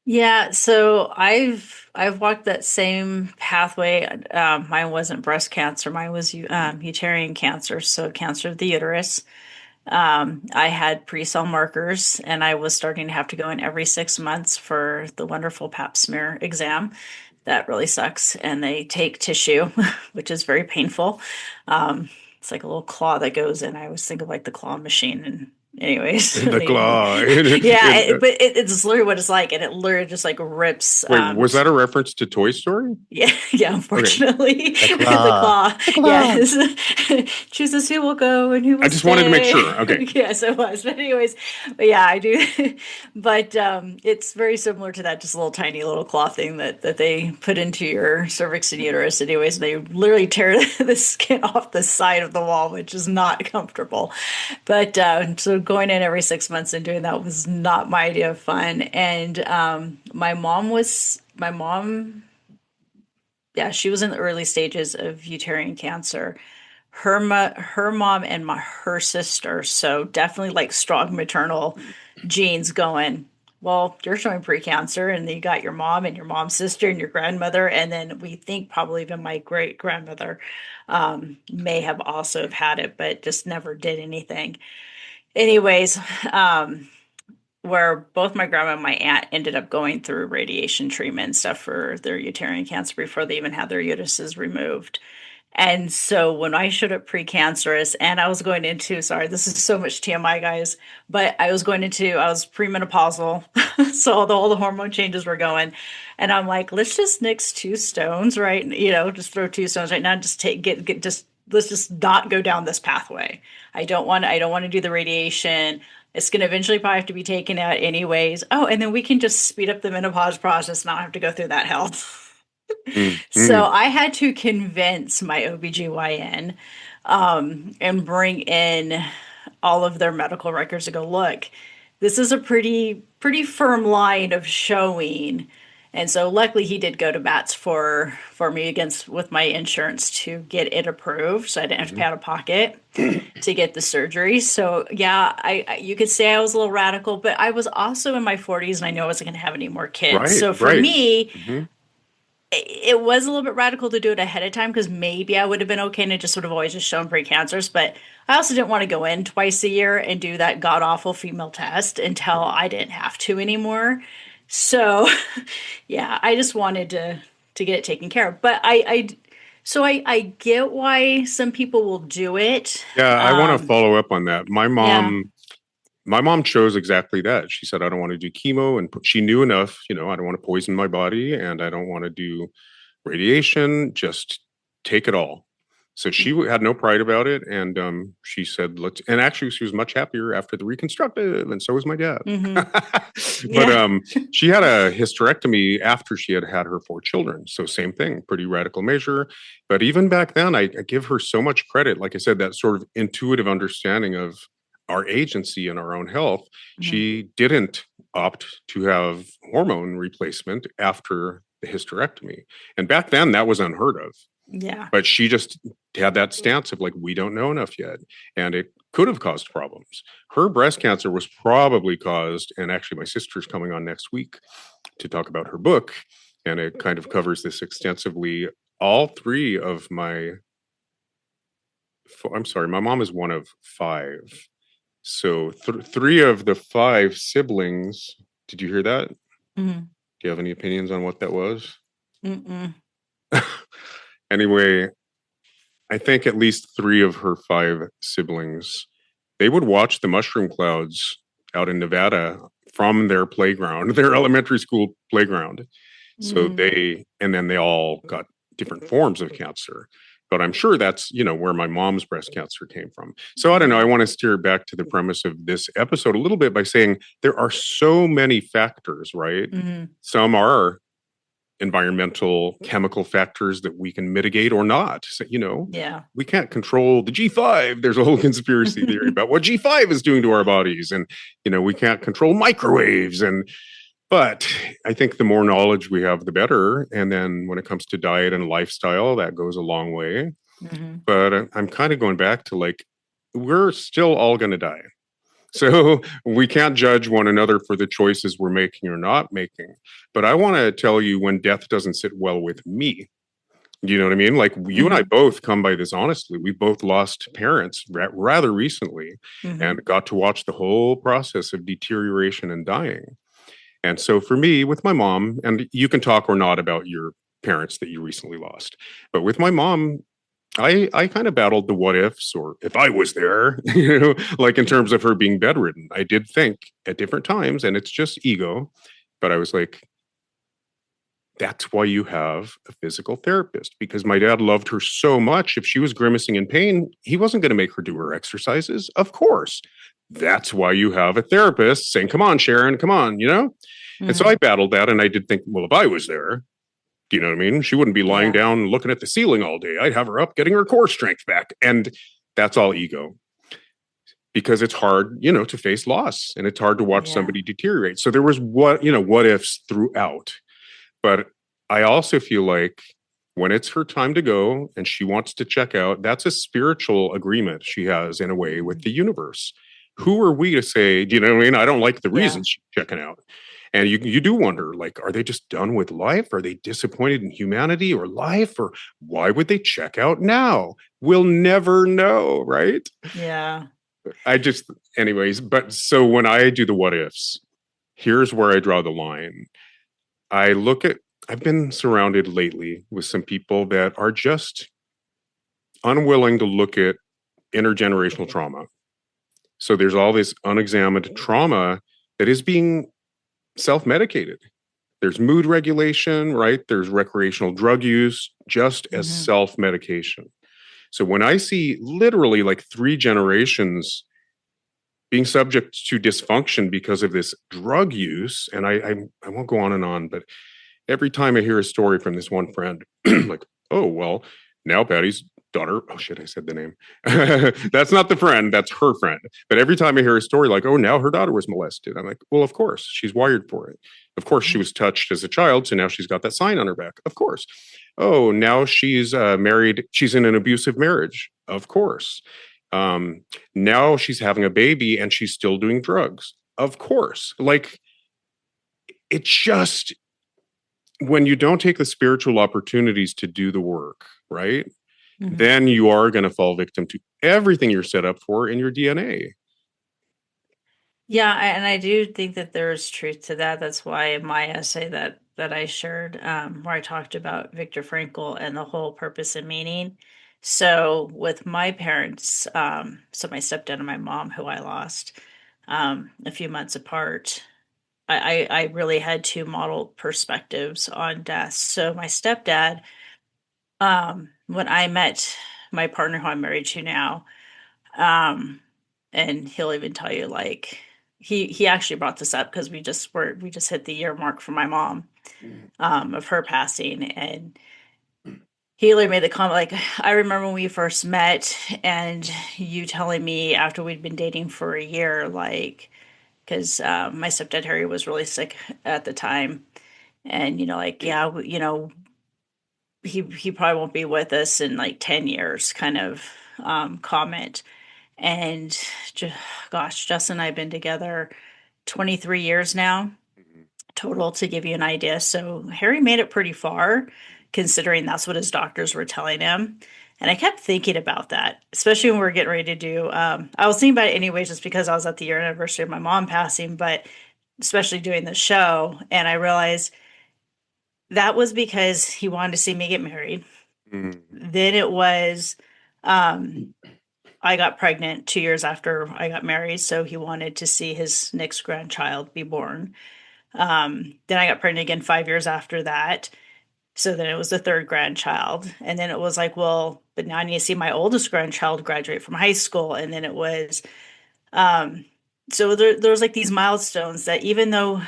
Yeah, so I've walked that same pathway. Mine wasn't breast cancer. Mine was uterine cancer, so cancer of the uterus. I had pre-cell markers, and I was starting to have to go in every 6 months for the wonderful Pap smear exam. That really sucks, and they take tissue, which is very painful. It's like a little claw that goes in. I always think of like the claw machine, and anyways, The claw. it's literally what it's like, and it literally just like rips. Wait, was that a reference to Toy Story? Yeah, unfortunately. The The claw. claw. Yes. Chooses who will go and who will I just wanted to make sure. Okay. Yes, it was. But anyways, but yeah, I do. But it's very similar to that, just a little tiny little claw thing that they put into your cervix and uterus. Anyways, they literally tear the skin off the side of the wall, which is not comfortable. But so going in every 6 months and doing that was not my idea of fun. And my mom, yeah, she was in the early stages of uterine cancer. Her mom and her sister, so definitely like strong maternal genes going. Well, you're showing precancer, and then you got your mom and your mom's sister and your grandmother, and then we think probably even my great grandmother may have also have had it, but just never did anything. Anyways, where both my grandma and my aunt ended up going through radiation treatment and stuff for their uterine cancer before they even had their uteruses removed. And so when I showed up precancerous, and I was going into, sorry, this is so much TMI, guys, but I was premenopausal. So all the hormone changes were going. And I'm like, let's just nix 2 stones, right? Just throw 2 stones right now. Just let's just not go down this pathway. I don't want to do the radiation. It's going to eventually probably have to be taken out anyways. Oh, and then we can just speed up the menopause process, not have to go through that hell. So I had to convince my OBGYN and bring in all of their medical records to go, look, this is a pretty firm line of showing. And so luckily he did go to bats for me with my insurance to get it approved. So I didn't have to pay out of pocket to get the surgery. So yeah, you could say I was a little radical, but I was also in my 40s and I knew I wasn't going to have any more kids. Right, so for right. me, it was a little bit radical to do it ahead of time because maybe I would have been okay and it just would have always just shown precancers. But I also didn't want to go in twice a year and do that god awful female test until I didn't have to anymore. So yeah, I just wanted to get it taken care of. But I get why some people will do it. Yeah, I want to follow up on that. Yeah. My mom chose exactly that. She said, I don't want to do chemo. And she knew enough, I don't want to poison my body and I don't want to do radiation. Just take it all. So she had no pride about it. And she said, and actually she was much happier after the reconstructive. And so was my dad. But she had a hysterectomy after she had her 4 children. So same thing, pretty radical measure. But even back then, I give her so much credit. Like I said, that sort of intuitive understanding of our agency in our own health. She didn't opt to have hormone replacement after the hysterectomy. And back then that was unheard of. Yeah. But she just had that stance of like, we don't know enough yet. And it could have caused problems. Her breast cancer was probably caused, and actually, my sister's coming on next week to talk about her book, and it kind of covers this extensively. All three of my, I'm sorry, my mom is one of five. So three of the five siblings, did you hear that? Do Mm-hmm. you have any opinions on what that was? Mm-mm. Anyway, I think at least three of her five siblings, they would watch the mushroom clouds out in Nevada from their playground, their elementary school playground. So Mm. and then they all got different forms of cancer. But I'm sure that's, where my mom's breast cancer came from. So I don't know. I want to steer back to the premise of this episode a little bit by saying there are so many factors, right? Mm-hmm. Some are environmental chemical factors that we can mitigate or not. So, Yeah. we can't control the G5. There's a whole conspiracy theory about what G5 is doing to our bodies. And, we can't control microwaves. But I think the more knowledge we have, the better. And then when it comes to diet and lifestyle, that goes a long way. Mm-hmm. But I'm kind of going back to like, we're still all going to die. So we can't judge one another for the choices we're making or not making. But I want to tell you when death doesn't sit well with me. You know what I mean? Like you and I Mm-hmm. both come by this honestly. We both lost parents rather recently Mm-hmm. and got to watch the whole process of deterioration and dying. And so for me, with my mom, and you can talk or not about your parents that you recently lost, but with my mom, I kind of battled the what ifs or if I was there, like in terms of her being bedridden. I did think at different times, and it's just ego, but I was like, that's why you have a physical therapist because my dad loved her so much. If she was grimacing in pain, he wasn't going to make her do her exercises. Of course. That's why you have a therapist saying, come on, Sharon, come on. And so Mm-hmm. I battled that. And I did think, well, if I was there, do you know what I mean? She wouldn't be lying Yeah. down looking at the ceiling all day. I'd have her up getting her core strength back. And that's all ego because it's hard, to face loss and it's hard to watch Yeah. somebody deteriorate. So there was what ifs throughout. But I also feel like when it's her time to go and she wants to check out, that's a spiritual agreement she has in a way with the universe. Who are we to say, do you know what I mean? I don't like the Yeah. reasons she's checking out. And you do wonder, like, are they just done with life? Are they disappointed in humanity or life? Or why would they check out now? We'll never know, right? Yeah. I just, anyways, but so when I do the what ifs, here's where I draw the line. I look at, I've been surrounded lately with some people that are just unwilling to look at intergenerational trauma. So there's all this unexamined trauma that is being self medicated. There's mood regulation, right? There's recreational drug use, just as Mm-hmm. self medication. So when I see literally like three generations being subject to dysfunction because of this drug use, and I won't go on and on, but every time I hear a story from this one friend, like, oh, well, now Patty's daughter, oh shit, I said the name. That's not the friend, that's her friend. But every time I hear a story like, oh, now her daughter was molested, I'm like, well, of course, she's wired for it. Of course, she was touched as a child, so now she's got that sign on her back. Of course. Oh, now she's married, she's in an abusive marriage. Of course. Um, Now she's having a baby and she's still doing drugs. Of course. Like, it just when you don't take the spiritual opportunities to do the work, right? Mm-hmm. Then you are going to fall victim to everything you're set up for in your DNA. Yeah, and I do think that there's truth to that. That's why in my essay that I shared, where I talked about Viktor Frankl and the whole purpose and meaning. So with my parents, so my stepdad and my mom, who I lost a few months apart, I really had two model perspectives on death. So my stepdad, when I met my partner who I'm married to now, um, and he'll even tell you like he actually brought this up because we just hit the year mark for my mom of her passing, and he literally made the comment like, I remember when we first met and you telling me after we'd been dating for a year, like, because my stepdad Harry was really sick at the time, and like, yeah, he probably won't be with us in like 10 years kind of comment. And gosh, Justin and I have been together 23 years now Mhm. total, to give you an idea. So Harry made it pretty far, considering that's what his doctors were telling him. And I kept thinking about that, especially when we were getting ready to do. I was thinking about it anyway, just because I was at the year anniversary of my mom passing, but especially doing the show. And I realized that was because he wanted to see me get married. Mhm. Then it was, um, I got pregnant 2 years after I got married. So he wanted to see his next grandchild be born. Then I got pregnant again 5 years after that. So then it was the third grandchild. And then it was like, well, but now I need to see my oldest grandchild graduate from high school. And then it was, um, so there was like these milestones that even though,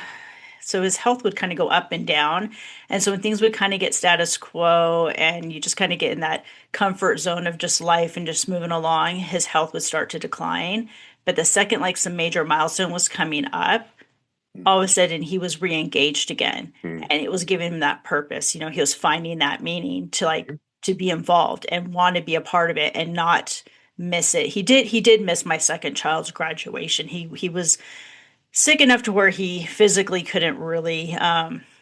so his health would kind of go up and down. And so when things would kind of get status quo and you just kind of get in that comfort zone of just life and just moving along, his health would start to decline. But the second like some major milestone was coming up, all of a sudden he was re-engaged again, Mhm. and it was giving him that purpose. He was finding that meaning to like Mhm. to be involved and want to be a part of it and not miss it. He did miss my second child's graduation. He was sick enough to where he physically couldn't really,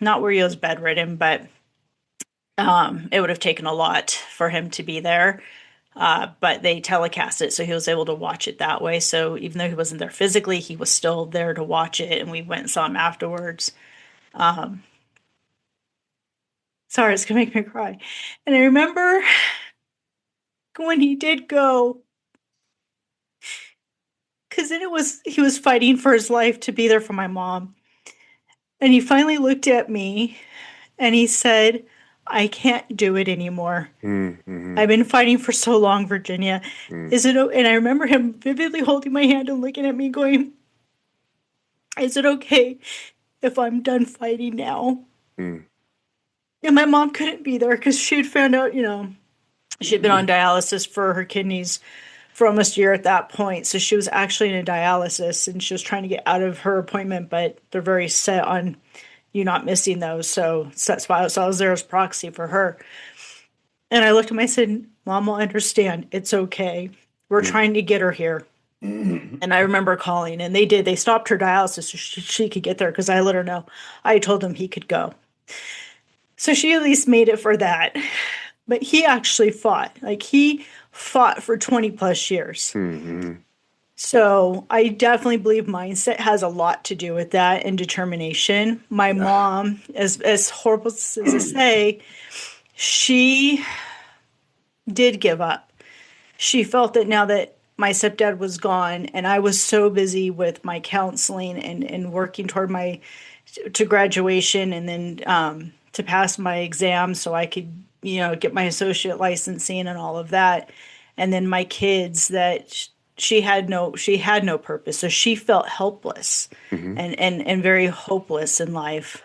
not where he was bedridden, but it would have taken a lot for him to be there. But they telecast it, so he was able to watch it that way. So even though he wasn't there physically, he was still there to watch it, and we went and saw him afterwards. Um, Sorry, it's gonna make me cry. And I remember when he did go, because then he was fighting for his life to be there for my mom. And he finally looked at me and he said, I can't do it anymore. Mhm. I've been fighting for so long, Virginia. Mhm. Is it and I remember him vividly holding my hand and looking at me going, is it okay if I'm done fighting now? Mhm. And my mom couldn't be there because she had found out, she'd been on dialysis for her kidneys for almost a year at that point. So she was actually in a dialysis and she was trying to get out of her appointment, but they're very set on you not missing those. So that's why I was there as proxy for her. And I looked at him, I said, Mom will understand. It's okay. We're trying to get her here. Mhm. And I remember calling, and they did. They stopped her dialysis so she could get there because I let her know. I told him he could go. So she at least made it for that. But he actually fought. Like he fought for 20 plus years. Mhm. So I definitely believe mindset has a lot to do with that and determination. My Yeah. mom, as horrible as to say, she did give up. She felt that now that my stepdad was gone and I was so busy with my counseling and working toward my to graduation and then to pass my exam so I could, get my associate licensing and all of that. And then my kids that she had no purpose. So she felt helpless Mhm. and very hopeless in life.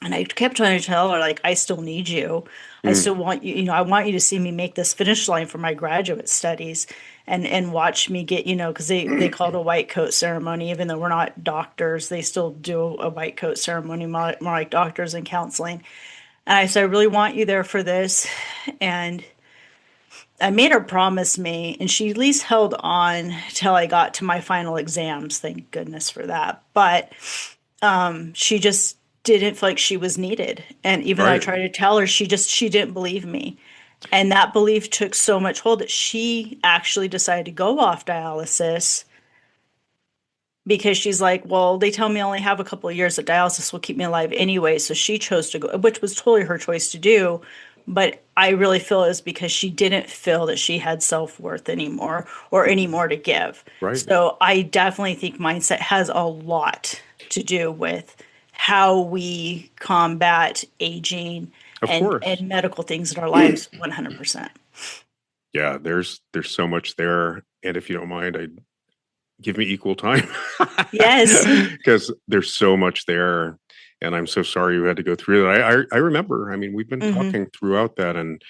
And I kept trying to tell her, like, I still need you. I Mhm. still want you, I want you to see me make this finish line for my graduate studies and watch me get, because they call it a white coat ceremony, even though we're not doctors, they still do a white coat ceremony, more like doctors in counseling. And I said, I really want you there for this. And I made her promise me, and she at least held on till I got to my final exams. Thank goodness for that. But she just didn't feel like she was needed. And even though I Right. tried to tell her, she didn't believe me. And that belief took so much hold that she actually decided to go off dialysis because she's like, well, they tell me I only have a couple of years that dialysis will keep me alive anyway. So she chose to go, which was totally her choice to do. But I really feel it was because she didn't feel that she had self-worth anymore or any more to give. Right. So I definitely think mindset has a lot to do with how we combat aging Of course. and medical things in our lives 100%. Yeah, there's so much there, and if you don't mind, I give me equal time Yes. because there's so much there, and I'm so sorry you had to go through that. I remember. I mean, we've been Hmm. talking throughout that, and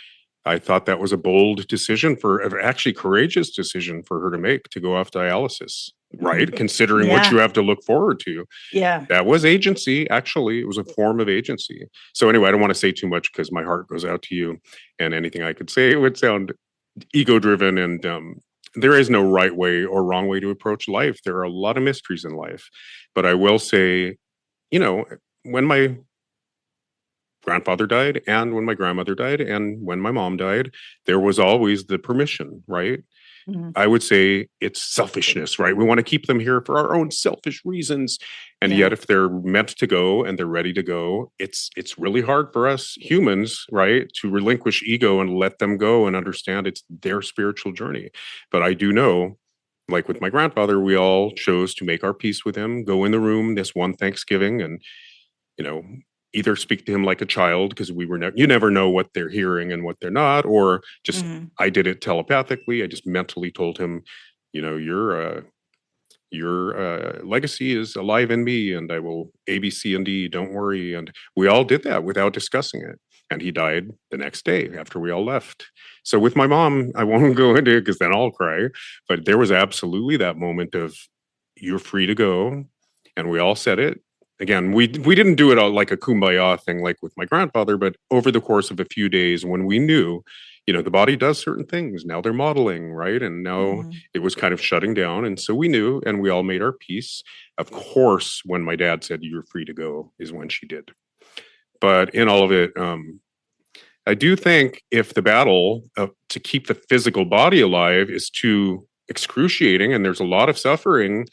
I thought that was a bold decision actually courageous decision for her to make, to go off dialysis, right? Considering what Yeah. you have to look forward to. Yeah. That was agency. Actually, it was a form of agency. So anyway, I don't want to say too much because my heart goes out to you, and anything I could say would sound ego driven, and there is no right way or wrong way to approach life. There are a lot of mysteries in life. But I will say, when my grandfather died and when my grandmother died and when my mom died, there was always the permission, right? Mhm. I would say it's selfishness, right? We want to keep them here for our own selfish reasons. And Yeah. yet if they're meant to go and they're ready to go, it's really hard for us humans, right, to relinquish ego and let them go and understand it's their spiritual journey. But I do know, like with my grandfather, we all chose to make our peace with him, go in the room this one Thanksgiving, and you know, either speak to him like a child because you never know what they're hearing and what they're not, or just I did it telepathically. I just mentally told him, your legacy is alive in me, and I will A, B, C, and D. Don't worry. And we all did that without discussing it. And he died the next day after we all left. So with my mom, I won't go into it because then I'll cry. But there was absolutely that moment of you're free to go, and we all said it. Again, we didn't do it all like a kumbaya thing like with my grandfather, but over the course of a few days when we knew, the body does certain things. Now they're modeling, right? And now it was kind of shutting down. And so we knew, and we all made our peace. Of course, when my dad said, "You're free to go," is when she did. But in all of it, I do think if the battle to keep the physical body alive is too excruciating and there's a lot of suffering,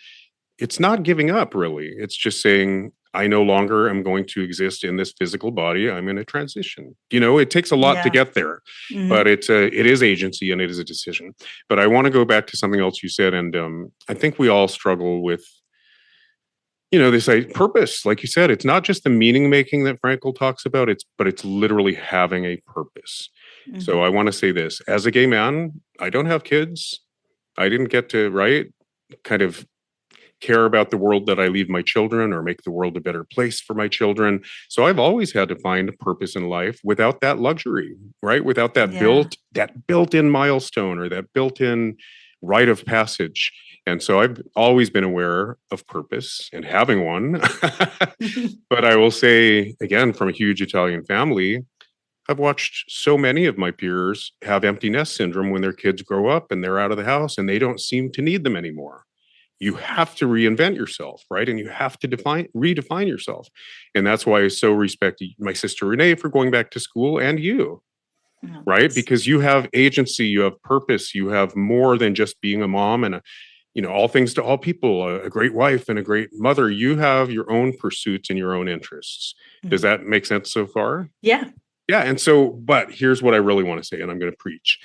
it's not giving up, really. It's just saying, I no longer am going to exist in this physical body. I'm in a transition. It takes a lot to get there, but it is agency and it is a decision. But I want to go back to something else you said, and I think we all struggle with, this purpose. Like you said, it's not just the meaning making that Frankl talks about. But it's literally having a purpose. So I want to say this: as a gay man, I don't have kids. I didn't get to kind of care about the world that I leave my children or make the world a better place for my children. So I've always had to find a purpose in life without that luxury, right? Without that built-in milestone or that built-in rite of passage. And so I've always been aware of purpose and having one. But I will say, again, from a huge Italian family, I've watched so many of my peers have empty nest syndrome when their kids grow up and they're out of the house and they don't seem to need them anymore. You have to reinvent yourself, right? And you have to redefine yourself. And that's why I so respect my sister Renee for going back to school, and you, right? Because you have agency, you have purpose, you have more than just being a mom and all things to all people, a great wife and a great mother. You have your own pursuits and your own interests. Does that make sense so far? Yeah. Yeah. And so, but here's what I really want to say, and I'm going to preach.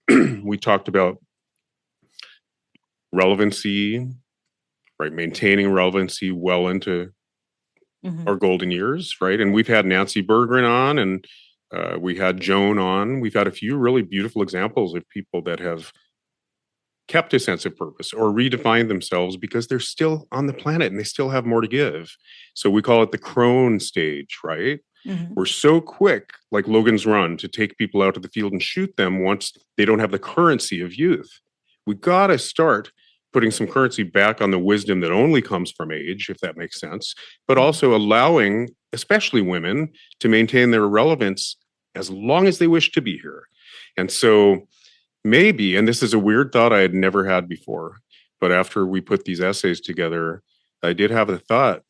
We talked about relevancy, right? Maintaining relevancy well into our golden years, right? And we've had Nancy Berggren on, and we had Joan on. We've had a few really beautiful examples of people that have kept a sense of purpose or redefined themselves because they're still on the planet and they still have more to give. So we call it the crone stage, right? We're so quick, like Logan's Run, to take people out of the field and shoot them once they don't have the currency of youth. We got to start putting some currency back on the wisdom that only comes from age, if that makes sense, but also allowing, especially women, to maintain their relevance as long as they wish to be here. And so maybe, and this is a weird thought I had never had before, but after we put these essays together, I did have the thought,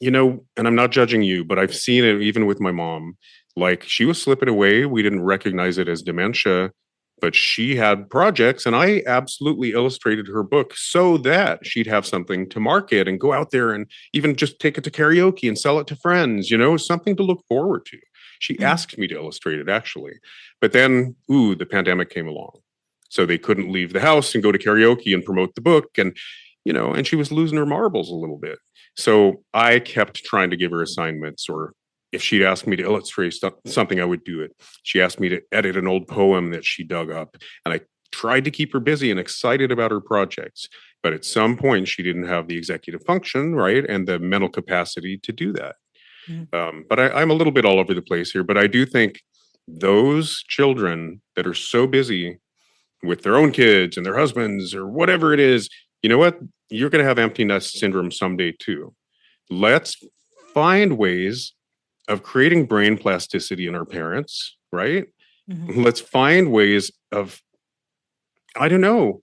and I'm not judging you, but I've seen it even with my mom. Like, she was slipping away. We didn't recognize it as dementia, but she had projects, and I absolutely illustrated her book so that she'd have something to market and go out there and even just take it to karaoke and sell it to friends, something to look forward to. She asked me to illustrate it, actually. But then, the pandemic came along. So they couldn't leave the house and go to karaoke and promote the book. And, and she was losing her marbles a little bit. So I kept trying to give her assignments, or if she'd ask me to illustrate something, I would do it. She asked me to edit an old poem that she dug up, and I tried to keep her busy and excited about her projects. But at some point, she didn't have the executive function, right, and the mental capacity to do that. But I'm a little bit all over the place here. But I do think those children that are so busy with their own kids and their husbands or whatever it is, you know what? You're going to have empty nest syndrome someday too. Let's find ways of creating brain plasticity in our parents, right? Let's find ways of, I don't know,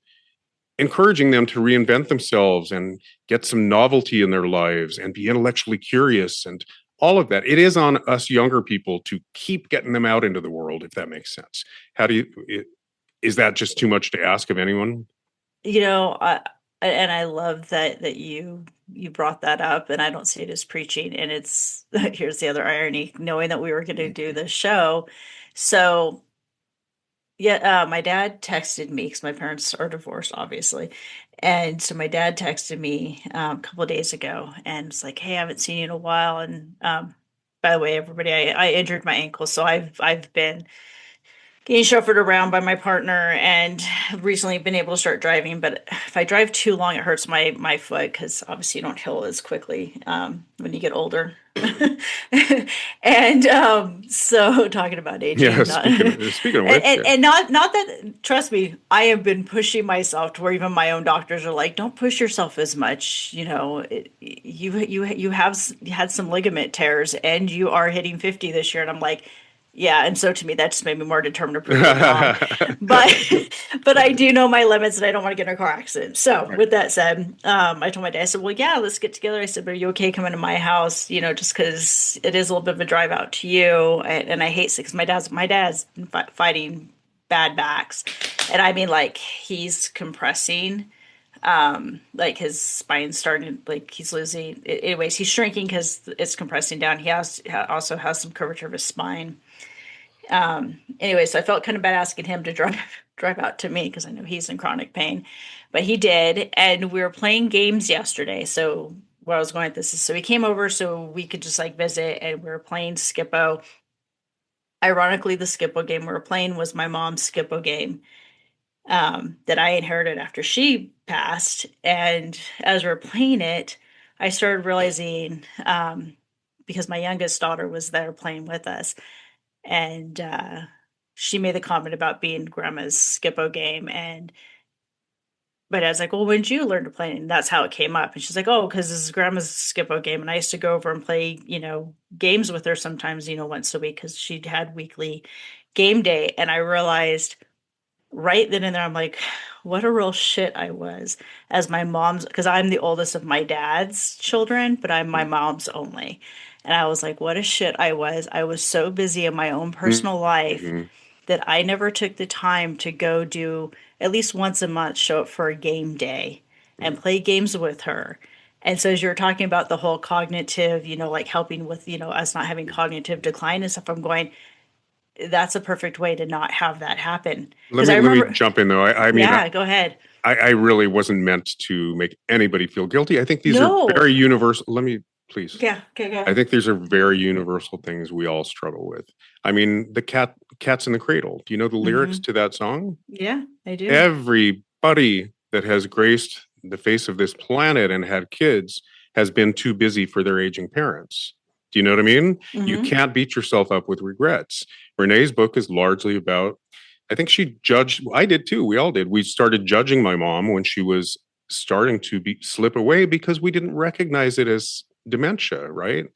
encouraging them to reinvent themselves and get some novelty in their lives and be intellectually curious and all of that. It is on us younger people to keep getting them out into the world, if that makes sense. How do you, is that just too much to ask of anyone? You know, and I love that you brought that up, and I don't see it as preaching. And it's here's the other irony, knowing that we were going to do this show. So yeah, my dad texted me because my parents are divorced, obviously. And so my dad texted me a couple of days ago and was like, "Hey, I haven't seen you in a while." And by the way, everybody, I injured my ankle, so I've been getting chauffeured around by my partner and recently been able to start driving. But if I drive too long, it hurts my foot because obviously you don't heal as quickly when you get older. And so talking about Yeah, aging, not, speaking of which, yeah. and not that, trust me, I have been pushing myself to where even my own doctors are like, don't push yourself as much. You know, you have had some ligament tears and you are hitting 50 this year. And I'm like, yeah, and so to me, that just made me more determined to prove it wrong. But but I do know my limits, and I don't want to get in a car accident. So Right. with that said, I told my dad, I said, "Well, yeah, let's get together." I said, "But are you okay coming to my house? You know, just because it is a little bit of a drive out to you, and I hate because my dad's been fighting bad backs, and I mean like he's compressing." Like his spine's starting, like he's losing. Anyways, he's shrinking because it's compressing down. Also has some curvature of his spine. Anyway, so I felt kind of bad asking him to drive out to me because I know he's in chronic pain, but he did, and we were playing games yesterday. So where I was going with this is, so he came over so we could just like visit, and we were playing Skippo. Ironically, the Skippo game we were playing was my mom's Skippo game that I inherited after she passed, and as we we're playing it, I started realizing because my youngest daughter was there playing with us and she made the comment about being grandma's Skippo game. And but I was like, well, when did you learn to play? And that's how it came up. And she's like, oh, because this is grandma's Skippo game. And I used to go over and play, games with her sometimes, once a week because she had weekly game day. And I realized right then and there, I'm like, what a real shit I was as my mom's, because I'm the oldest of my dad's children, but I'm my mom's only. And I was like, what a shit I was. I was so busy in my own personal life Mhm. that I never took the time to go do at least once a month, show up for a game day and play games with her. And so as you're talking about the whole cognitive, like helping with, us not having cognitive decline and stuff, I'm going, that's a perfect way to not have that happen. Let Because me I let me remember, jump in though. I mean, yeah, go ahead. I really wasn't meant to make anybody feel guilty. I think these are No. very universal. Let me please. Yeah, okay, go I ahead. think these are very universal things we all struggle with. I mean, the cat's in the cradle. Do you know the lyrics Hmm. to that song? Yeah, I do. Everybody that has graced the face of this planet and had kids has been too busy for their aging parents. Do you know what I mean? You Hmm. can't beat yourself up with regrets. Renee's book is largely about, I think she judged, I did too. We all did. We started judging my mom when she was starting to slip away because we didn't recognize it as dementia, right?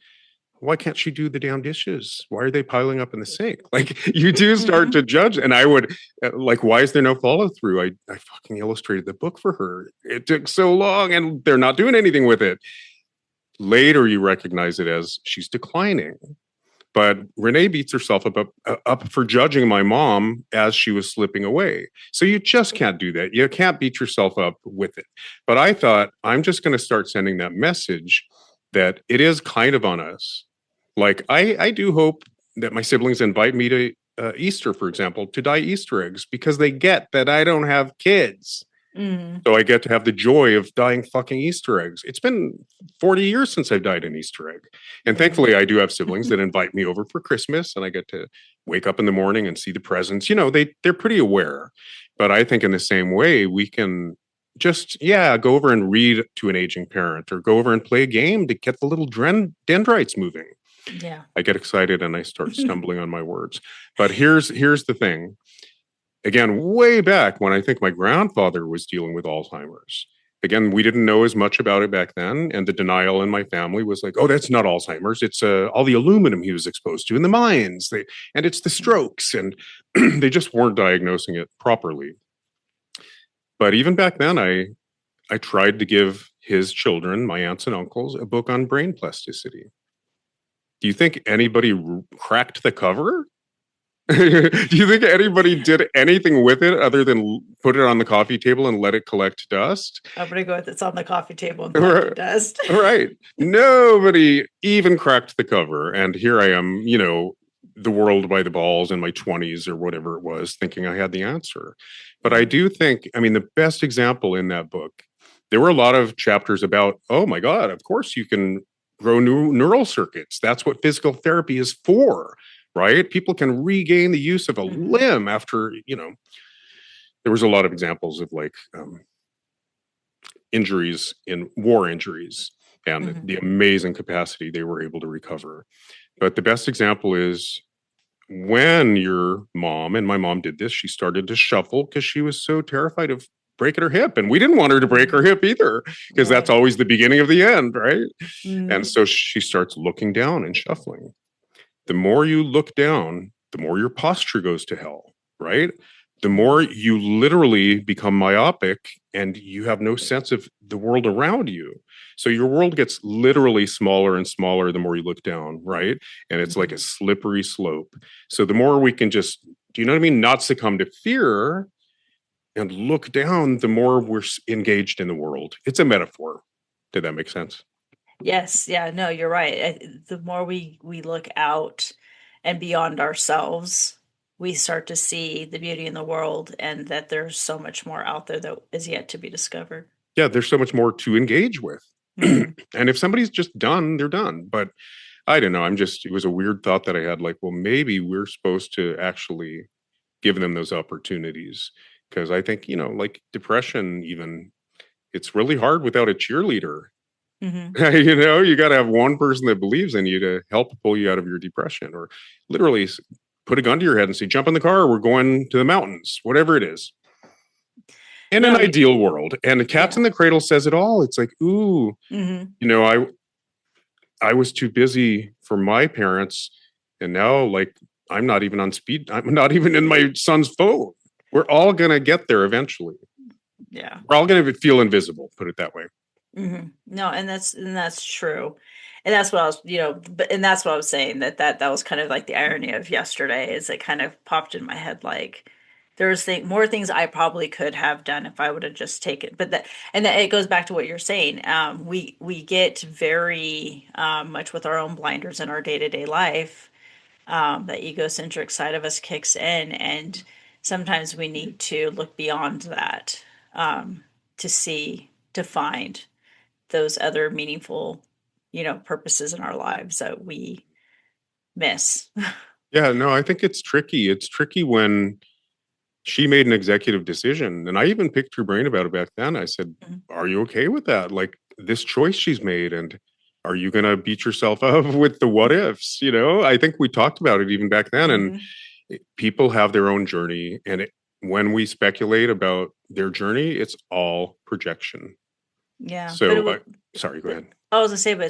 Why can't she do the damn dishes? Why are they piling up in the sink? Like you do start to Hmm. judge. And I would like, why is there no follow through? I fucking illustrated the book for her. It took so long and they're not doing anything with it. Later, you recognize it as she's declining. But Renee beats herself up for judging my mom as she was slipping away. So you just can't do that. You can't beat yourself up with it. But I thought, I'm just going to start sending that message that it is kind of on us. Like, I do hope that my siblings invite me to Easter, for example, to dye Easter eggs because they get that I don't have kids. Hmm. So I get to have the joy of dyeing fucking Easter eggs. It's been 40 years since I've dyed an Easter egg. And Yeah. thankfully, I do have siblings that invite me over for Christmas and I get to wake up in the morning and see the presents. You know, they're pretty aware. But I think in the same way, we can just, yeah, go over and read to an aging parent or go over and play a game to get the little dendrites moving. Yeah. I get excited and I start stumbling on my words. But here's the thing. Again, way back when I think my grandfather was dealing with Alzheimer's. Again, we didn't know as much about it back then, and the denial in my family was like, "Oh, that's not Alzheimer's. It's all the aluminum he was exposed to in the mines, and it's the strokes," and they just weren't diagnosing it properly. But even back then, I tried to give his children, my aunts and uncles, a book on brain plasticity. Do you think anybody cracked the cover? Do you think anybody did anything with it other than put it on the coffee table and let it collect dust? I'm gonna go with it's on the coffee table and collected dust. Right. Nobody even cracked the cover. And here I am, the world by the balls in my 20s or whatever it was, thinking I had the answer. But I do think, I mean, the best example in that book, there were a lot of chapters about, oh my God, of course you can grow new neural circuits. That's what physical therapy is for, right? People can regain the use of a limb after, there was a lot of examples of like injuries in war injuries and the amazing capacity they were able to recover. But the best example is when your mom, and my mom did this, she started to shuffle because she was so terrified of breaking her hip. And we didn't want her to break her hip either, because that's always the beginning of the end, right? And so she starts looking down and shuffling. The more you look down, the more your posture goes to hell, right? The more you literally become myopic and you have no sense of the world around you. So your world gets literally smaller and smaller the more you look down, right? And it's like a slippery slope. So the more we can just, do you know what I mean? Not succumb to fear and look down, the more we're engaged in the world. It's a metaphor. Did that make sense? Yes. Yeah. No, you're right. The more we look out and beyond ourselves, we start to see the beauty in the world and that there's so much more out there that is yet to be discovered. Yeah, there's so much more to engage with. And if somebody's just done, they're done. But I don't know. It was a weird thought that I had like, well, maybe we're supposed to actually give them those opportunities. Because I think, like depression, even, it's really hard without a cheerleader. You got to have one person that believes in you to help pull you out of your depression, or literally put a gun to your head and say, jump in the car, we're going to the mountains, whatever it is. In an ideal world. And the Cats in the Cradle says it all. It's like, ooh, I was too busy for my parents, and now like I'm not even on speed. I'm not even in my son's phone. We're all gonna get there eventually. Yeah, we're all gonna feel invisible. Put it that way. No, and that's true, and that's what I was, and that's what I was saying that was kind of like the irony of yesterday. Is it kind of popped in my head like there's more things I probably could have done if I would have just taken, but that it goes back to what you're saying. We get very much with our own blinders in our day-to-day life. That egocentric side of us kicks in, and sometimes we need to look beyond that to find those other meaningful, purposes in our lives that we miss. Yeah, no, I think it's tricky. It's tricky when she made an executive decision, and I even picked her brain about it back then. I said, are you okay with that? Like this choice she's made, and are you going to beat yourself up with the what ifs? I think we talked about it even back then, and people have their own journey. And when we speculate about their journey, it's all projection. Yeah. So, sorry, go ahead. I was gonna say, but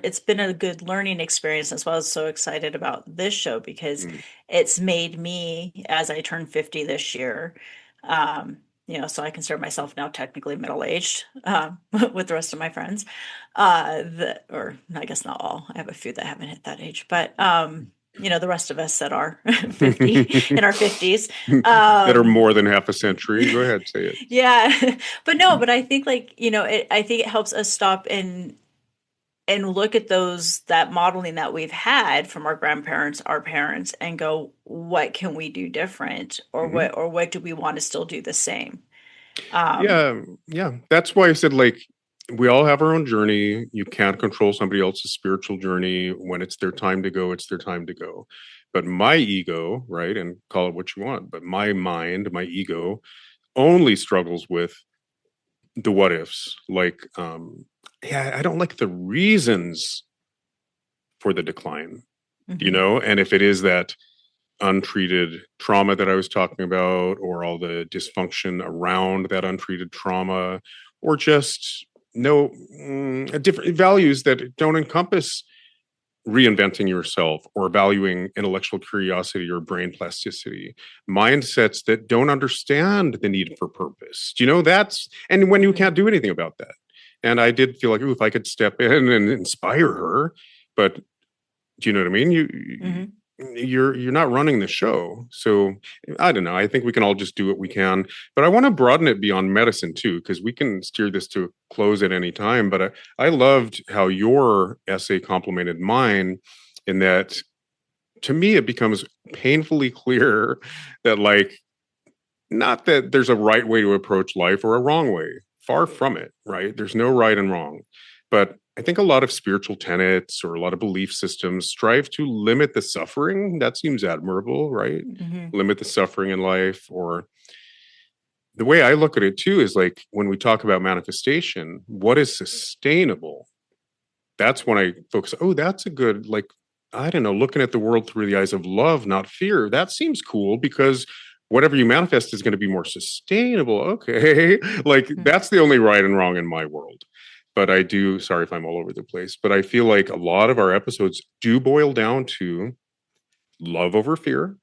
it's been a good learning experience. That's why I was so excited about this show, because it's made me, as I turn 50 this year, so I consider myself now technically middle-aged, with the rest of my friends. Or I guess not all. I have a few that haven't hit that age, but the rest of us that are 50 in our 50s, that are more than half a century. Go ahead, say it. Yeah, but I think like, I think it helps us stop and look at that modeling that we've had from our grandparents, our parents, and go, what can we do different, or what do we want to still do the same? Yeah. That's why I said, like, we all have our own journey. You can't control somebody else's spiritual journey. When it's their time to go, it's their time to go. But my ego, right, and call it what you want, but my mind, my ego, only struggles with the what ifs. Like, I don't like the reasons for the decline, Mm-hmm. and if it is that untreated trauma that I was talking about, or all the dysfunction around that untreated trauma, or just no different values that don't encompass reinventing yourself or valuing intellectual curiosity or brain plasticity, mindsets that don't understand the need for purpose. That's, and when you Mm-hmm. can't do anything about that. And I did feel like, ooh, if I could step in and inspire her, but do you know what I mean? Mm-hmm. You're not running the show. So I don't know. I think we can all just do what we can. But I want to broaden it beyond medicine too, because we can steer this to a close at any time. But I loved how your essay complemented mine in that, to me, it becomes painfully clear that, like, not that there's a right way to approach life or a wrong way. Far from it, right? There's no right and wrong. But I think a lot of spiritual tenets or a lot of belief systems strive to limit the suffering. That seems admirable, right? Mm-hmm. Limit the suffering in life. Or the way I look at it too is like when we talk about manifestation, what is sustainable? That's when I focus. Oh, that's a good, like, I don't know, looking at the world through the eyes of love, not fear. That seems cool because whatever you manifest is going to be more sustainable. Okay. Like, that's the only right and wrong in my world. But I do, sorry if I'm all over the place, but I feel like a lot of our episodes do boil down to love over fear,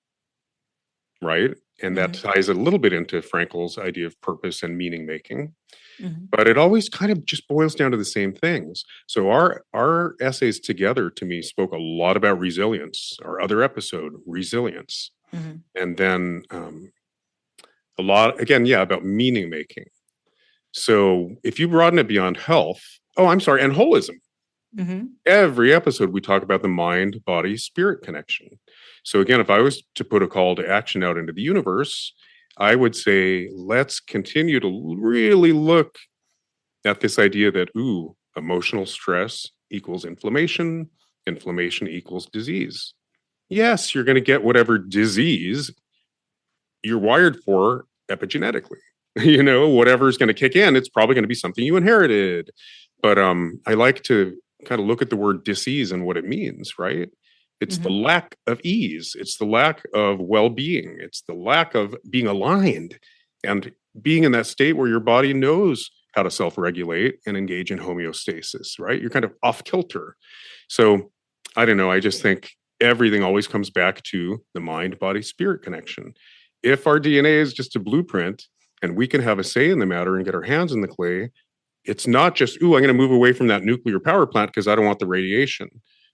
right? And that Mm-hmm. ties a little bit into Frankel's idea of purpose and meaning making, Mm-hmm. but it always kind of just boils down to the same things. So our essays together, to me, spoke a lot about resilience. Our other episode, resilience, Mm-hmm. and then a lot again, yeah, about meaning making. So if you broaden it beyond health, oh, I'm sorry, and holism. Mm-hmm. Every episode we talk about the mind, body, spirit connection. So again, if I was to put a call to action out into the universe, I would say let's continue to really look at this idea that, ooh, emotional stress equals inflammation, inflammation equals disease. Yes, you're going to get whatever disease you're wired for epigenetically. Whatever's going to kick in, it's probably going to be something you inherited. But I like to kind of look at the word disease and what it means, right? It's the Mm-hmm. lack of ease. It's the lack of well being. It's the lack of being aligned and being in that state where your body knows how to self regulate and engage in homeostasis, right? You're kind of off kilter. So I don't know. I just think everything always comes back to the mind body spirit connection. If our DNA is just a blueprint and we can have a say in the matter and get our hands in the clay, it's not just, ooh, I'm going to move away from that nuclear power plant because I don't want the radiation.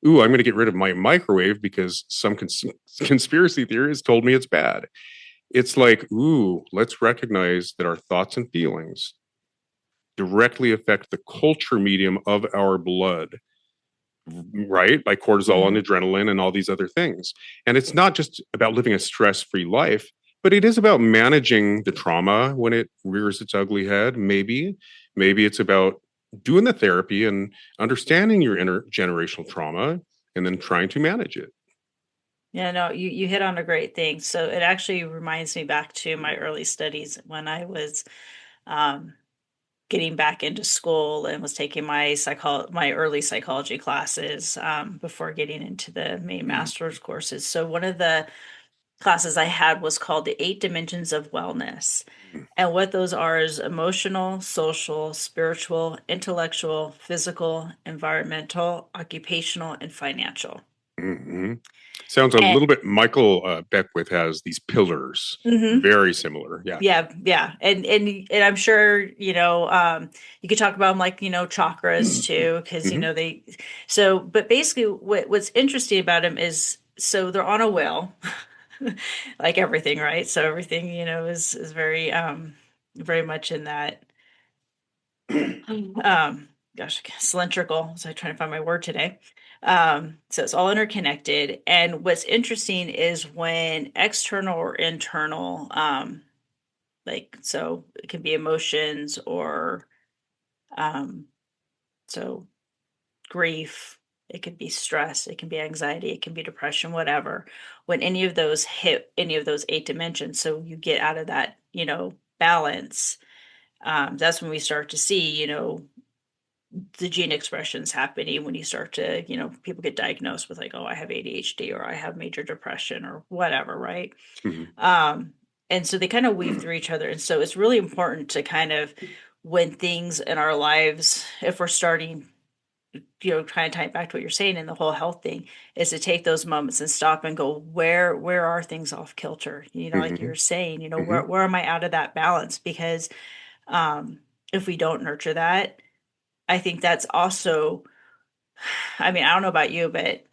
Ooh, I'm going to get rid of my microwave because some conspiracy theorist told me it's bad. It's like, ooh, let's recognize that our thoughts and feelings directly affect the culture medium of our blood, right? By cortisol and Mm-hmm. adrenaline and all these other things. And it's not just about living a stress free life, but it is about managing the trauma when it rears its ugly head. Maybe it's about doing the therapy and understanding your intergenerational trauma and then trying to manage it. Yeah, no, you hit on a great thing. So it actually reminds me back to my early studies when I was um, getting back into school and was taking my early psychology classes before getting into the main master's courses. So one of the classes I had was called the 8 Dimensions of Wellness. And what those are is emotional, social, spiritual, intellectual, physical, environmental, occupational, and financial. Mm-hmm. Sounds a And little bit, Michael Beckwith has these pillars, mhm. very similar. Yeah. Yeah, yeah. And I'm sure, you could talk about them like, chakras too, because Mm-hmm. they but basically what's interesting about them is so they're on a wheel, like everything, right? So everything, is very much in that gosh, cylindrical. So I'm trying to find my word today. So it's all interconnected. And what's interesting is when external or internal, like so it can be emotions or um so grief, it could be stress, it can be anxiety, it can be depression, whatever. When any of those hit any of those 8 dimensions, so you get out of that, balance, that's when we start to see, the gene expressions happening when you start to, people get diagnosed with like, oh, I have ADHD or I have major depression or whatever, right? Mhm. And so they kind of weave through each other. And so it's really important to kind of, when things in our lives, if we're starting, trying to tie it back to what you're saying in the whole health thing, is to take those moments and stop and go, where are things off kilter? Like Mhm. you're saying, Mhm. where am I out of that balance? Because if we don't nurture that, I think that's also, I mean, I don't know about you, but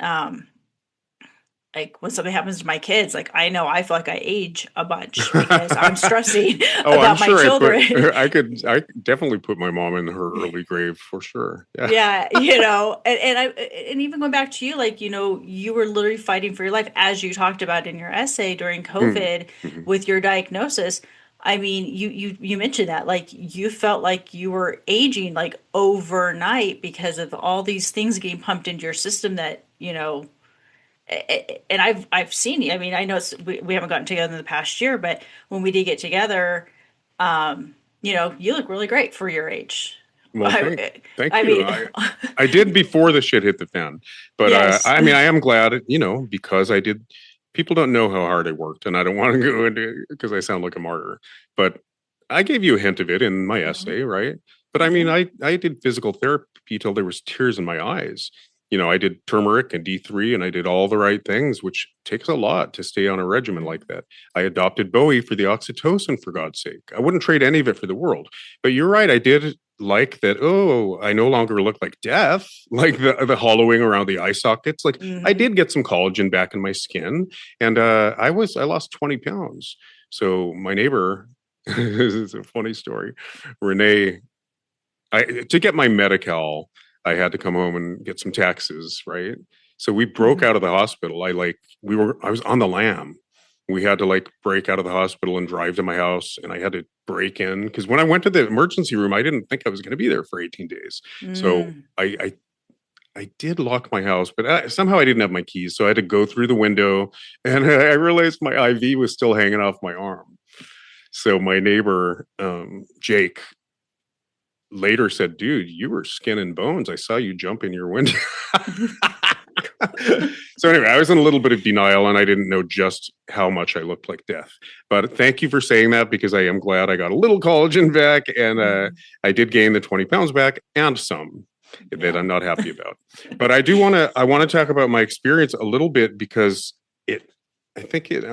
like when something happens to my kids, like I feel like I age a bunch because I'm stressing Oh, I'm about my sure children. I could definitely put my mom in her early grave for sure. Yeah. Yeah, and even going back to you, like, you were literally fighting for your life as you talked about in your essay during Mm. COVID Mhm. with your diagnosis. I mean, you mentioned that like you felt like you were aging like overnight because of all these things getting pumped into your system that, and I've seen you. I mean, I know we haven't gotten together in the past year, but when we did get together, you look really great for your age. Well, I, thank I you. mean, I did before the shit hit the fan, but yes. I mean, I am glad, because I did. People don't know how hard I worked, and I don't want to go into because I sound like a martyr. But I gave you a hint of it in my Mhm. essay, right? But I mean, Okay. I did physical therapy till there was tears in my eyes. I did turmeric and D3, and I did all the right things, which takes a lot to stay on a regimen Mhm. like that. I adopted Bowie for the oxytocin, for God's sake. I wouldn't trade any of it for the world. But you're right, I did like that. Oh, I no longer look like death, like the hollowing around the eye sockets. Like I Mhm. did get some collagen back in my skin, and I lost 20 pounds. So my neighbor, this is a funny story, Renee. To get my Medi-Cal, I had to come home and get some taxes, right? So we broke Mhm. out of the hospital. I was on the lam. We had to like break out of the hospital and drive to my house, and I had to break in because when I went to the emergency room, I didn't think I was going to be there for 18 days. So Mm. I did lock my house, but somehow I didn't have my keys, so I had to go through the window, and I realized my IV was still hanging off my arm. So my neighbor, Jake, later said, "Dude, you were skin and bones. I saw you jump in your window." So anyway, I was in a little bit of denial, and I didn't know just how much I looked like death. But thank you for saying that, because I am glad I got a little collagen back, and Mhm. I did gain the 20 pounds back and some that Yeah. I'm not happy about. But I want to talk about my experience a little bit, because it I think it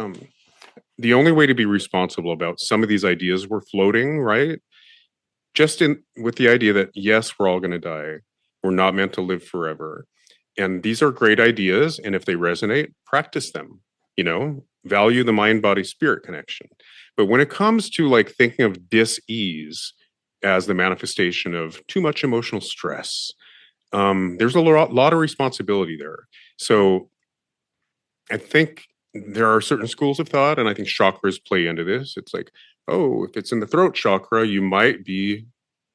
the only way to be responsible about some of these ideas we're floating, right? Just in with the idea that yes, we're all going to die. We're not meant to live forever. And these are great ideas. And if they resonate, practice them, value the mind body spirit connection. But when it comes to like thinking of dis-ease as the manifestation of too much emotional stress, there's a lot of responsibility there. So I think there are certain schools of thought, and I think chakras play into this. It's like, oh, if it's in the throat chakra, you might be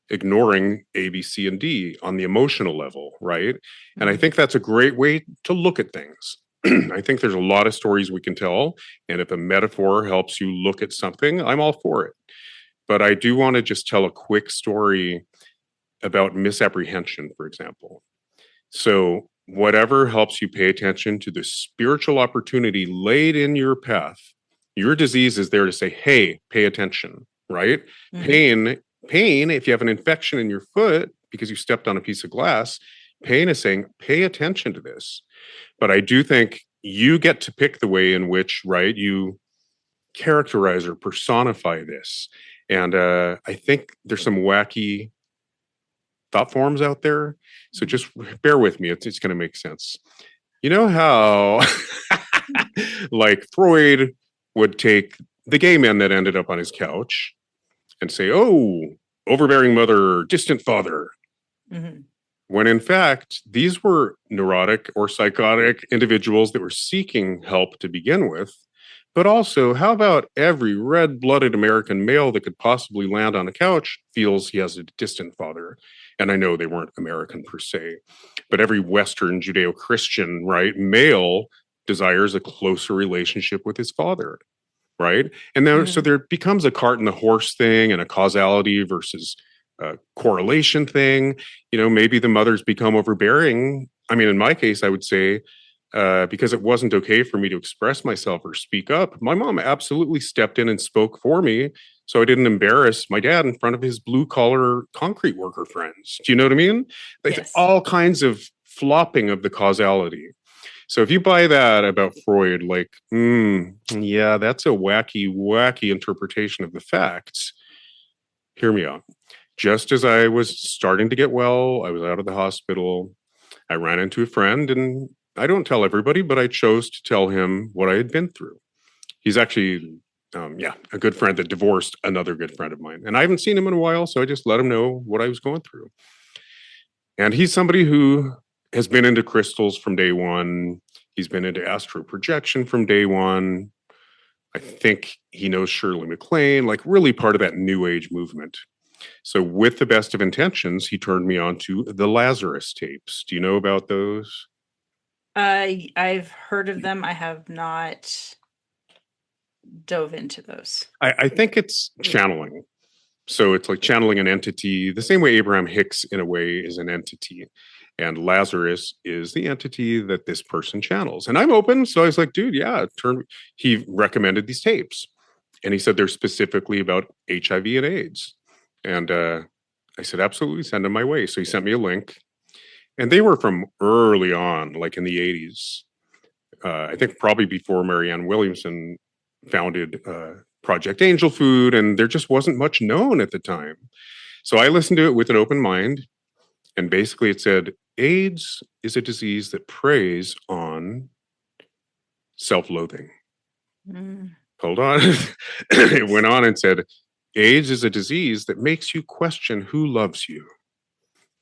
ignoring A, B, C, and D on the emotional level, right? And I Mhm. think that's a great way to look at things. I think there's a lot of stories we can tell. And if a metaphor helps you look at something, I'm all for it. But I do want to just tell a quick story about misapprehension, for example. So, whatever helps you pay attention to the spiritual opportunity laid in your path, your disease is there to say, hey, pay attention, right? Mhm. Pain, pain, if you have an infection in your foot because you stepped on a piece of glass, pain is saying, pay attention to this. But I do think you get to pick the way in which, right, you characterize or personify this. And I think there's some wacky thought forms out there. So Mhm. just bear with me. It's going to make sense. You know how, like, Freud would take the gay men that ended up on his couch and say, oh, overbearing mother, distant father. Mhm. When in fact, these were neurotic or psychotic individuals that were seeking help to begin with. But also, how about every red blooded American male that could possibly land on a couch feels he has a distant father? And I know they weren't American per se, but every Western Judeo Christian, right, male desires a closer relationship with his father, right? And then so Mhm. there becomes a cart and the horse thing and a causality versus correlation thing. Maybe the mothers become overbearing. I mean, in my case, I would say, because it wasn't okay for me to express myself or speak up, my mom absolutely stepped in and spoke for me. So I didn't embarrass my dad in front of his blue collar concrete worker friends. Do you know what I mean? It's Yes. all kinds of flopping of the causality. So if you buy that about Freud, like, yeah, that's a wacky, wacky interpretation of the facts. Hear me out. Just as I was starting to get well, I was out of the hospital. I ran into a friend, and I don't tell everybody, but I chose to tell him what I had been through. He's actually, a good friend that divorced another good friend of mine. And I haven't seen him in a while, so I just let him know what I was going through. And he's somebody who has been into crystals from day one. He's been into astral projection from day one. I think he knows Shirley MacLaine, like really part of that new age movement. So, with the best of intentions, he turned me on to the Lazarus tapes. Do you know about those? I've heard of them. I have not dove into those. I think it's channeling. So, it's like channeling an entity, the same way Abraham Hicks, in a way, is an entity. And Lazarus is the entity that this person channels. And I'm open. So I was like, dude, yeah, he recommended these tapes. And he said they're specifically about HIV and AIDS. And I said, absolutely, send them my way. So he sent me a link. And they were from early on, like in the 80s. I think probably before Marianne Williamson founded Project Angel Food. And there just wasn't much known at the time. So I listened to it with an open mind. And basically it said, AIDS is a disease that preys on self-loathing. Hold on. It went on and said, AIDS is a disease that makes you question who loves you.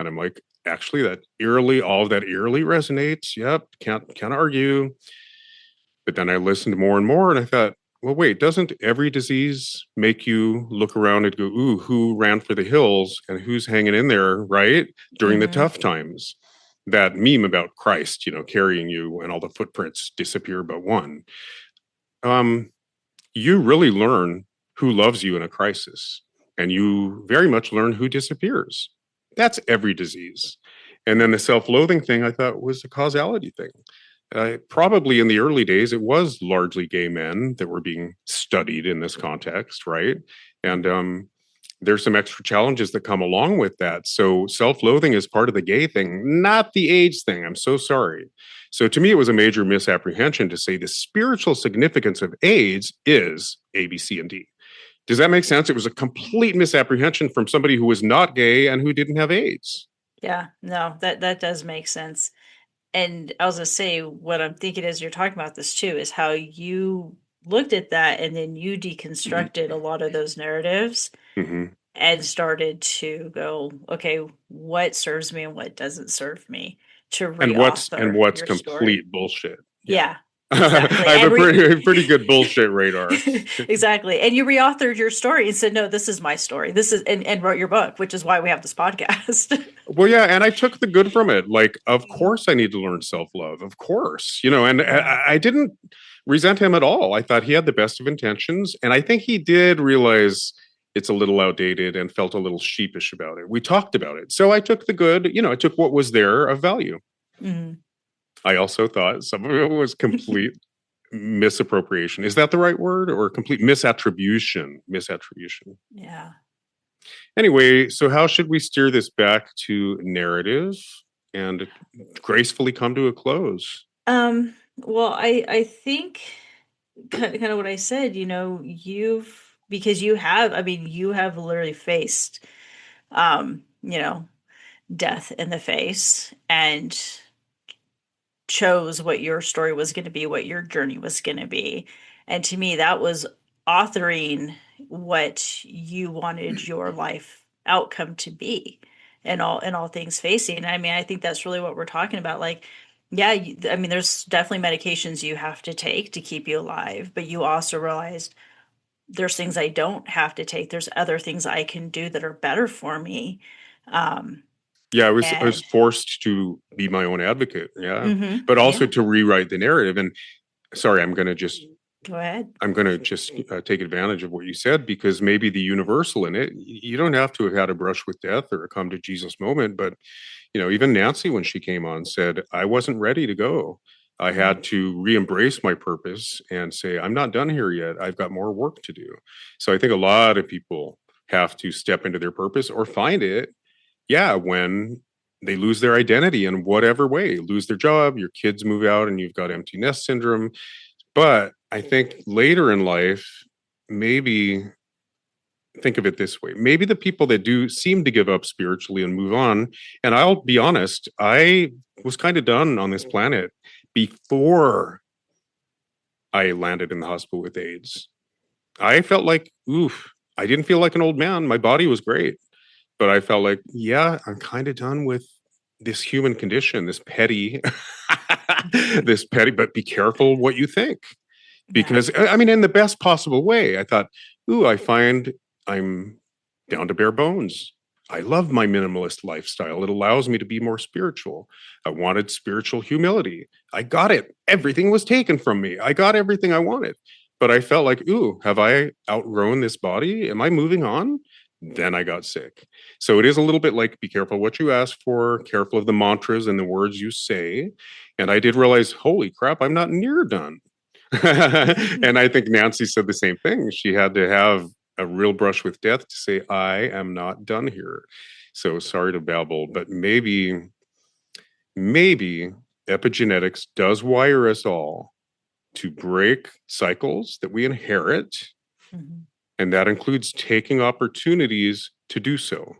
And I'm like, actually, all of that eerily resonates. Yep, can't argue. But then I listened more and more, and I thought, well, wait, doesn't every disease make you look around and go, ooh, who ran for the hills and who's hanging in there, right? During the tough times. That meme about Christ, carrying you and all the footprints disappear but one. You really learn who loves you in a crisis, and you very much learn who disappears. That's every disease. And then the self-loathing thing I thought was a causality thing. Probably in the early days, it was largely gay men that were being studied in this context, right? And there's some extra challenges that come along with that. So self-loathing is part of the gay thing, not the AIDS thing. I'm so sorry. So to me, it was a major misapprehension to say the spiritual significance of AIDS is A, B, C, and D. Does that make sense? It was a complete misapprehension from somebody who was not gay and who didn't have AIDS. Yeah, no, that does make sense. And I was gonna say, what I'm thinking as you're talking about this too, is how you looked at that and then you deconstructed a lot of those narratives and started to go, okay, what serves me and what doesn't serve me, to And reauthor what's your story. complete bullshit. Yeah, exactly. I have And a pretty good bullshit radar. exactly. And you reauthored your story and said, no, this is my story. This is, and wrote your book, which is why we have this podcast. Well, yeah, and I took the good from it. Like, of course, I need to learn self-love. Of course, and Yeah. I didn't resent him at all. I thought he had the best of intentions, and I think he did realize it's a little outdated and felt a little sheepish about it. We talked about it, so I took the good. I took what was there of value. Mhm. I also thought some of it was complete misappropriation. Is that the right word, or complete misattribution? Misattribution. Yeah. Anyway, so how should we steer this back to narrative and gracefully come to a close? Well, I think kind of what I said, because you have, I mean, you have literally faced, um, you know, death in the face and chose what your story was going to be, what your journey was going to be. And to me, that was authoring what you wanted your life outcome to be, and all things facing. I mean, I think that's really what we're talking about. Like, yeah, I mean, there's definitely medications you have to take to keep you alive, but you also realized there's things I don't have to take. There's other things I can do that are better for me. Um, Yeah, I was and forced to be my own advocate. Yeah, mhm, but also yeah. to rewrite the narrative. And sorry, I'm going to just Go ahead. I'm going to just take advantage of what you said, because maybe the universal in it, you don't have to have had a brush with death or a come to Jesus moment, but even Nancy, when she came on, said, I wasn't ready to go. I had to re-embrace my purpose and say, I'm not done here yet. I've got more work to do. So I think a lot of people have to step into their purpose or find it, when they lose their identity in whatever way, lose their job, your kids move out and you've got empty nest syndrome. But I think later in life, maybe think of it this way. Maybe the people that do seem to give up spiritually and move on, and I'll be honest, I was kind of done on this planet before I landed in the hospital with AIDS. I felt like, oof, I didn't feel like an old man. My body was great, but I felt like, yeah, I'm kind of done with this human condition, this petty, this petty, but be careful what you think. Because I mean, in the best possible way, I thought, ooh, I find I'm down to bare bones. I love my minimalist lifestyle. It allows me to be more spiritual. I wanted spiritual humility. I got it. Everything was taken from me. I got everything I wanted. But I felt like, ooh, have I outgrown this body? Am I moving on? Then I got sick. So it is a little bit like, be careful what you ask for, careful of the mantras and the words you say. And I did realize, holy crap, I'm not near done. And I think Nancy said the same thing. She had to have a real brush with death to say, I am not done here. So sorry to babble, but maybe epigenetics does wire us all to break cycles that we inherit. Mm-hmm. And that includes taking opportunities to do so,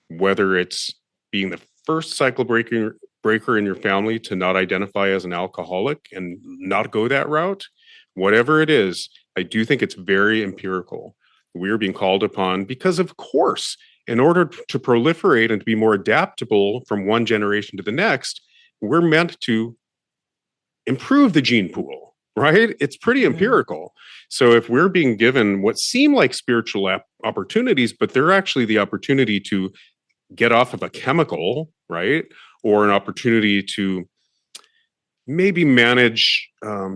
whether it's being the first cycle breaker in your family to not identify as an alcoholic and not go that route, whatever it is. I do think it's very empirical. We're being called upon because, of course, in order to proliferate and to be more adaptable from one generation to the next, we're meant to improve the gene pool, right? It's pretty empirical. So if we're being given what seem like spiritual opportunities, but they're actually the opportunity to get off of a chemical, right? Or an opportunity to maybe manage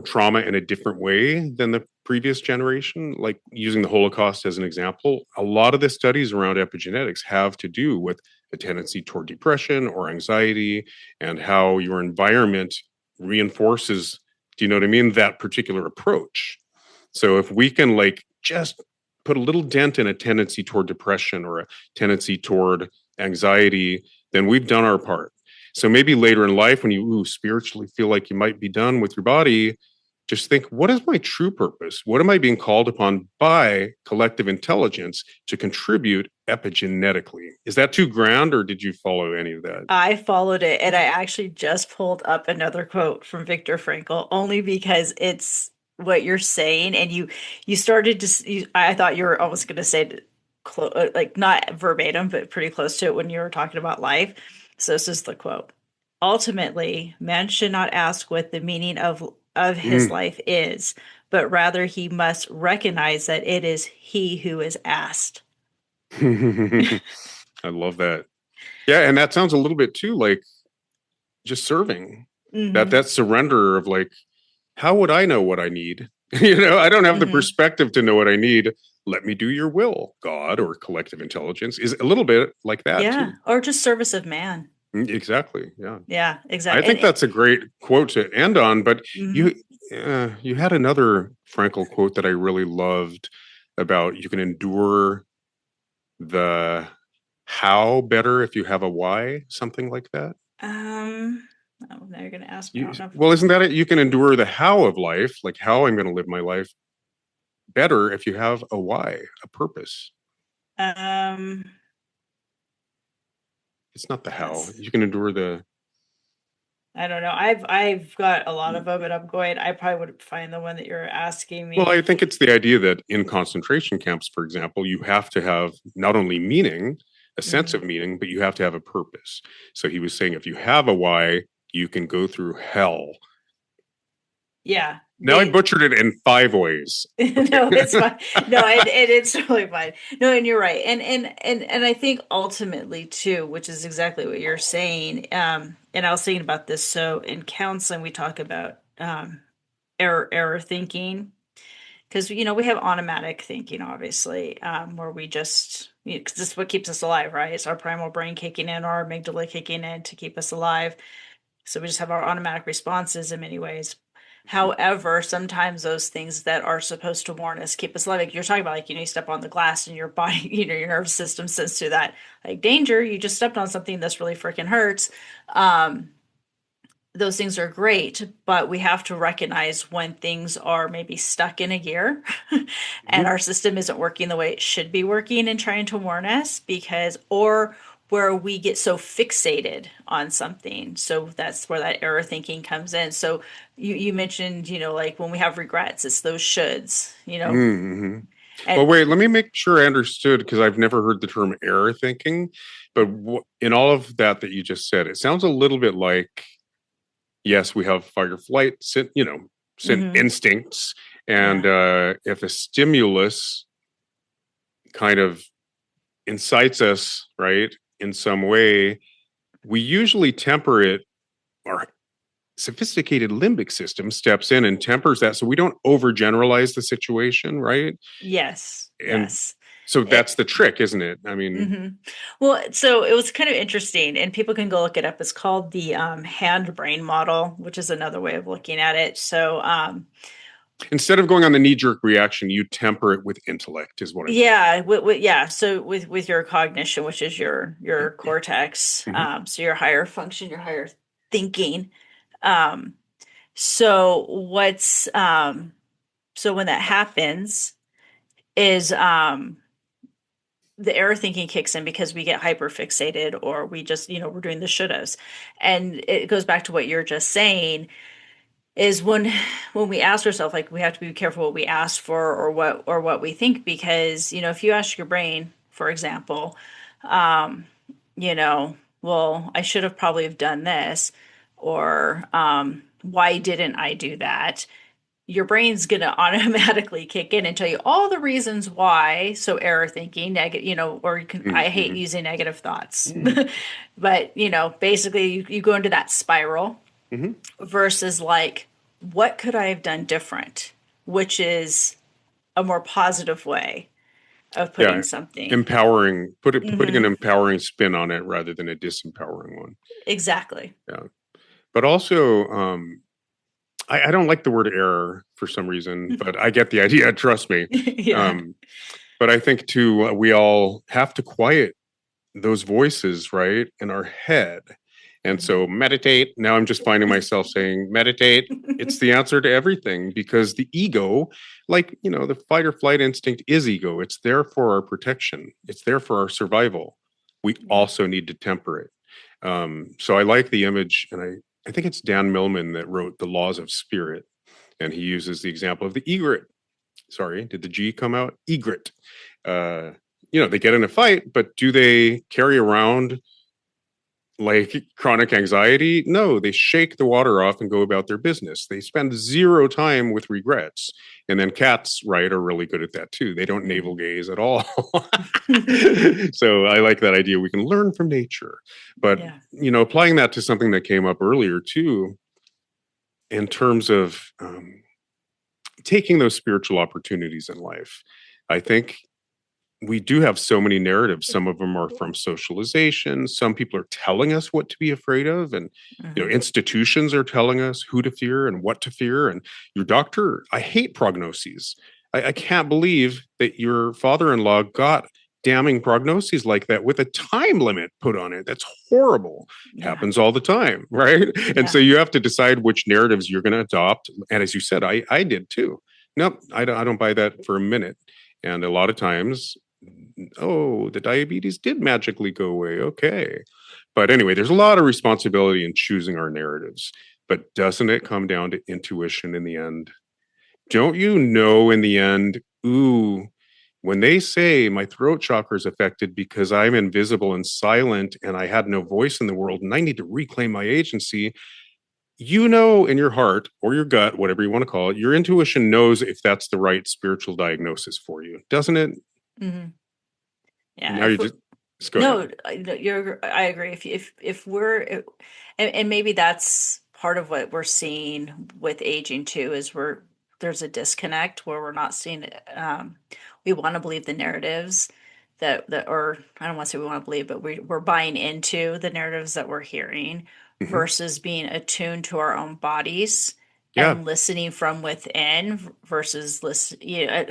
trauma in a different way than the previous generation, like using the Holocaust as an example. A lot of the studies around epigenetics have to do with a tendency toward depression or anxiety and how your environment reinforces, do you know what I mean, that particular approach. So if we can just put a little dent in a tendency toward depression or a tendency toward anxiety, then we've done our part. So maybe later in life, when you spiritually feel like you might be done with your body, just think, what is my true purpose? What am I being called upon by collective intelligence to contribute epigenetically? Is that too grand, or did you follow any of that? I followed it, and I actually just pulled up another quote from Viktor Frankl, only because it's what you're saying, and you started to. I thought you were almost going to say, like not verbatim, but pretty close to it when you were talking about life. So this is the quote. Ultimately, man should not ask what the meaning of his life is, but rather he must recognize that it is he who is asked. I love that. Yeah, and that sounds a little bit too like just serving. That surrender of like, how would I know what I need? I don't have the perspective to know what I need. Let me do your will, God, or collective intelligence is a little bit like that. Yeah, too. or just service of man. Exactly. Yeah. Yeah, exactly. I think that's a great quote to end on. But you had another Frankel quote that I really loved about you can endure the how better if you have a why, something like that. Oh, now you're going to ask me. Well, isn't that it? You can endure the how of life, like how I'm going to live my life better if you have a why, a purpose. It's not the how. You can endure the. I don't know. I've got a lot of them, and I probably would find the one that you're asking me. Well, I think it's the idea that in concentration camps, for example, you have to have not only meaning, a sense of meaning, but you have to have a purpose. So he was saying if you have a why, you can go through hell. Yeah. Now I butchered it in 5 ways. No, it's fine. No, it's really fine. No, and you're right. And I think ultimately too, which is exactly what you're saying. And I was thinking about this. So in counseling, we talk about error thinking. because we have automatic thinking, obviously, where we just, because this is what keeps us alive, right? It's our primal brain kicking in, or our amygdala kicking in to keep us alive. So we just have our automatic responses in many ways. However, sometimes those things that are supposed to warn us keep us alive. Like you're talking about, like, you step on the glass and your body, your nervous system says to that, like, danger, you just stepped on something that's really freaking hurts. Um, those things are great, but we have to recognize when things are maybe stuck in a gear and Mhm. our system isn't working the way it should be working and trying to warn us, because, or where we get so fixated on something. So that's where that error thinking comes in. So you mentioned, like when we have regrets, it's those shoulds, Mm-hmm. Well, and wait, let me make sure I understood because I've never heard the term error thinking. But in all of that you just said, it sounds a little bit like, yes, we have fight or flight, mhm, instincts. And yeah, if a stimulus kind of incites us, right, in some way, we usually temper it. Our sophisticated limbic system steps in and tempers that so we don't overgeneralize the situation, right? yes, And yes. so that's the trick, isn't it? I mean, Hmm. Well, so it was kind of interesting, and people can go look it up. It's called the hand brain model, which is another way of looking at it. So, instead of going on the knee jerk reaction, you temper it with intellect, is what I'm hearing. yeah, yeah. So with your cognition, which is your cortex, Mm-hmm. so your higher function, your higher thinking. Um, so so when that happens, is the error thinking kicks in because we get hyper fixated, or we just, we're doing the shouldas. And it goes back to what you're just saying, is when we ask ourselves, like, we have to be careful what we ask for, or what we think, because if you ask your brain, for example, well, I should have probably have done this, or why didn't I do that, your brain's going to automatically kick in and tell you all the reasons why. So error thinking, negative, or I hate Mm-hmm. using negative thoughts, but basically you go into that spiral, Mm-hmm. versus like, what could I have done different, which is a more positive way of putting Yeah, something. putting an Hmm. empowering spin on it rather than a disempowering one. Exactly. Yeah, but also, I don't like the word error for some reason, but I get the idea. Trust me. Yeah. Um, but I think too, we all have to quiet those voices, right, in our head. And so meditate. Now I'm just finding myself saying meditate. It's the answer to everything because the ego, like, the fight or flight instinct is ego. It's there for our protection, it's there for our survival. We Yeah. also need to temper it. So I like the image, and I think it's Dan Millman that wrote The Laws of Spirit. And he uses the example of the egret. Sorry, did the G come out? Egret. Uh, they get in a fight, but do they carry around like chronic anxiety? No, they shake the water off and go about their business. They spend zero time with regrets. And then cats, right, are really good at that too. They don't navel Mhm. gaze at all. So I like that idea. We can learn from nature. But, Yeah. applying that to something that came up earlier too, in terms of taking those spiritual opportunities in life, I think we do have so many narratives. Some of them are from socialization. Some people are telling us what to be afraid of. And, Hmm. institutions are telling us who to fear and what to fear. And your doctor, I hate prognoses. I can't believe that your father in law got damning prognoses like that with a time limit put on it. That's horrible. Yeah. Happens all the time, right? And Yeah. so you have to decide which narratives you're going to adopt. And as you said, I did too. Nope, I don't buy that for a minute. And a lot of times, oh, the diabetes did magically go away. Okay. But anyway, there's a lot of responsibility in choosing our narratives. But doesn't it come down to intuition in the end? Don't you know in the end, ooh, when they say my throat chakra is affected because I'm invisible and silent and I had no voice in the world and I need to reclaim my agency, in your heart or your gut, whatever you want to call it, your intuition knows if that's the right spiritual diagnosis for you, doesn't it? Hmm. Yeah. Now you just go ahead. No, I agree. If we're, and maybe that's part of what we're seeing with aging too, is we're there's a disconnect where we're not seeing it. We want to believe the narratives that or I don't want to say we want to believe, but we're buying into the narratives that we're hearing Hmm. versus being attuned to our own bodies Yeah. and listening from within versus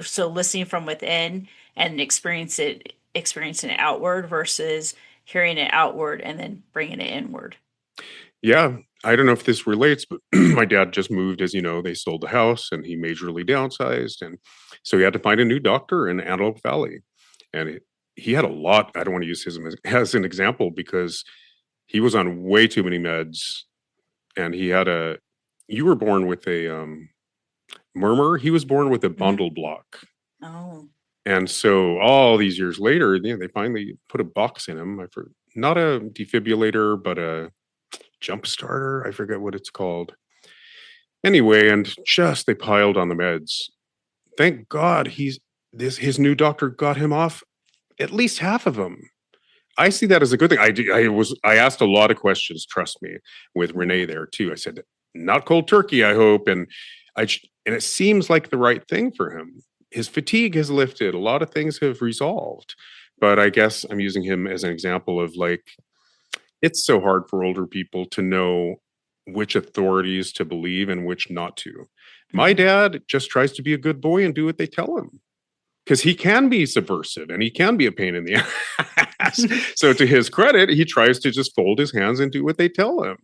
so listening from within and experiencing it outward versus hearing it outward and then bringing it inward. Yeah. I don't know if this relates, but my dad just moved, as you know, they sold the house and he majorly downsized. And so he had to find a new doctor in Antelope Valley. And he had a lot. I don't want to use him as an example because he was on way too many meds. And you were born with a murmur. He was born with a Hmm. bundle block. Oh. And so all these years later, they finally put a box in him. Not a defibrillator, but a jump starter. I forget what it's called. Anyway, and just they piled on the meds. Thank God his new doctor got him off at least half of them. I see that as a good thing. I asked a lot of questions, trust me, with Yeah. Renee there too. I said, not cold turkey, I hope. I and it seems like the right thing for him. His fatigue has lifted. A lot of things have resolved. But I guess I'm using him as an example of like it's so hard for older people to know which authorities to believe and which not to. My Hmm. dad just tries to be a good boy and do what they tell him because he can be subversive and he can be a pain in the ass. So, to his credit, he tries to just fold his hands and do what they tell him.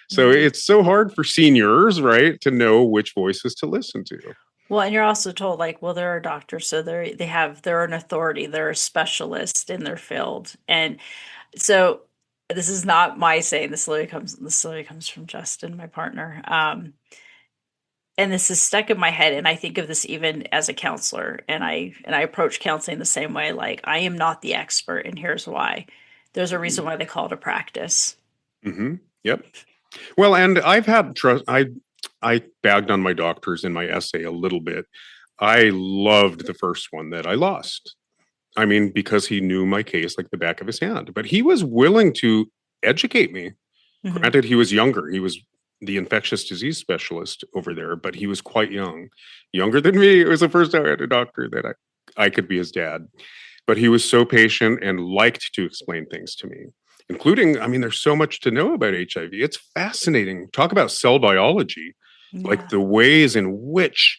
So, Yeah. it's so hard for seniors, right, to know which voices to listen to. Well, and you're also told like, well, they're a doctor, so they're an authority, they're a specialist in their field, and so this is not my saying. This literally comes from Justin, my partner. And this is stuck in my head, and I think of this even as a counselor, and I approach counseling the same way. Like, I am not the expert, and here's why. There's a reason why they call it a practice. Mm-hmm. Yep. Well, and I've had trust. I bagged on my doctors in my essay a little bit. I loved the first one that I lost. I mean, because he knew my case like the back of his hand, but he was willing to educate me. Hmm. Granted, he was younger. He was the infectious disease specialist over there, but he was quite young, younger than me. It was the first time I had a doctor that I could be his dad. But he was so patient and liked to explain things to me, including, I mean, there's so much to know about HIV. It's fascinating. Talk about cell biology, like Yeah. the ways in which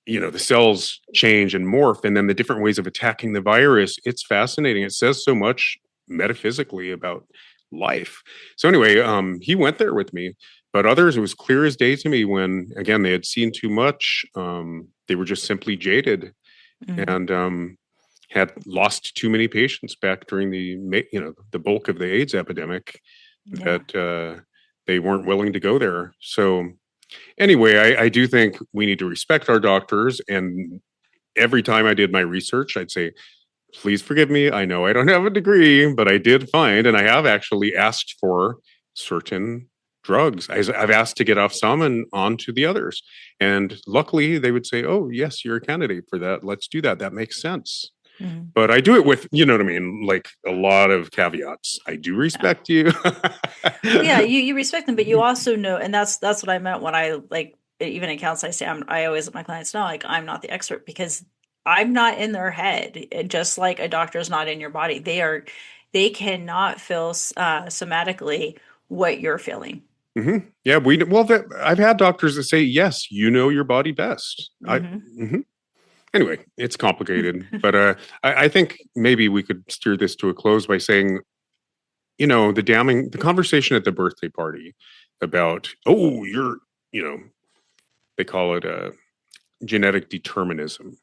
the cells change and morph and then the different ways of attacking the virus. It's fascinating. It says so much metaphysically about life. So anyway, he went there with me, but others, it was clear as day to me when again they had seen too much. They were just simply jaded Hmm. and had lost too many patients back during the bulk of the AIDS epidemic Yeah. that they weren't willing to go there. So anyway, I do think we need to respect our doctors. And every time I did my research, I'd say, please forgive me. I know I don't have a degree, but I did find, and I have actually asked for certain drugs. I've asked to get off some and on to the others. And luckily, they would say, oh, yes, you're a candidate for that. Let's do that. That makes sense. Hmm. But I do it with, you know what I mean? Like a lot of caveats. I do respect you. Well, yeah, you respect them, but you also know, and that's what I meant when I like even in counseling, I say I always let my clients know like I'm not the expert because I'm not in their head, and just like a doctor's not in your body, they cannot feel somatically what you're feeling. Yeah, I've had doctors that say, yes, you know your body best. Hmm. Mhm. Anyway, it's complicated, but I think maybe we could steer this to a close by saying, the conversation at the birthday party about, oh, you know, they call it genetic determinism.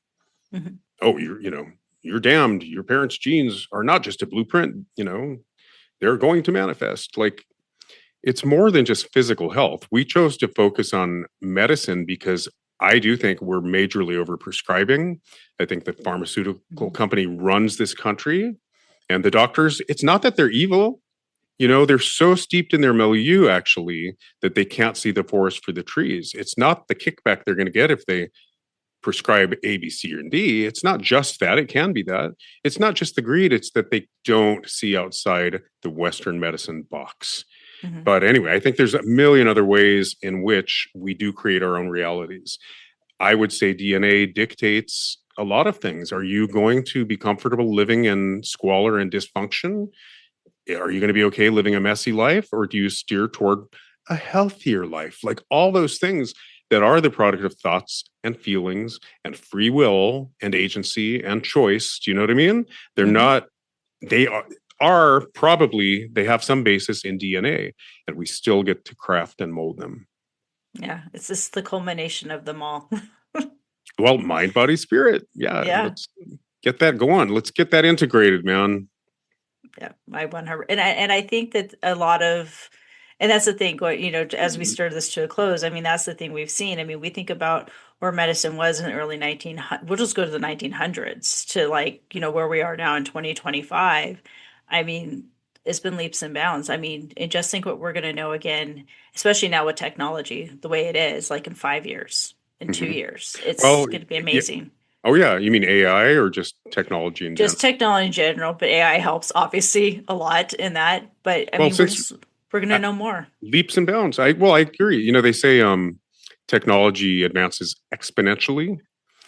Hmm. Oh, you're damned. Your parents' genes are not just a blueprint. They're going to manifest. Like it's more than just physical health. We chose to focus on medicine because I do think we're majorly overprescribing. I think the pharmaceutical Hmm. company runs this country and the doctors, it's not that they're evil. They're so steeped in their milieu actually that they can't see the forest for the trees. It's not the kickback they're going to get if they prescribe A, B, C, or D. It's not just that. It can be that. It's not just the greed. It's that they don't see outside the Western medicine box. Hmm. But anyway, I think there's a million other ways in which we do create our own realities. I would say DNA dictates a lot of things. Are you going to be comfortable living in squalor and dysfunction? Are you going to be okay living a messy life, or do you steer toward a healthier life? Like all those things that are the product of thoughts and feelings and free will and agency and choice. Do you know what I mean? They're not, they are probably, they have some basis in DNA, and we still get to craft and mold them. Yeah, it's just the culmination of them all. Well, mind, body, spirit. Yeah. Let's get that going. Let's get that integrated, man. Yeah, I 100, and I think that a lot of, and that's the thing. Going, as we stir this to a close, I mean, that's the thing we've seen. I mean, we think about where medicine was in the early 1900s. We'll just go to the 1900s to where we are now in 2025. I mean, it's been leaps and bounds. I mean, and just think what we're going to know again, especially now with technology, the way it is, like in 5 years, in 2 years, it's going to be amazing. Oh, yeah. You mean AI or just technology in general? Just technology in general, but AI helps obviously a lot in that. But I mean, we're going to know more. Leaps and bounds. I agree. They say technology advances exponentially.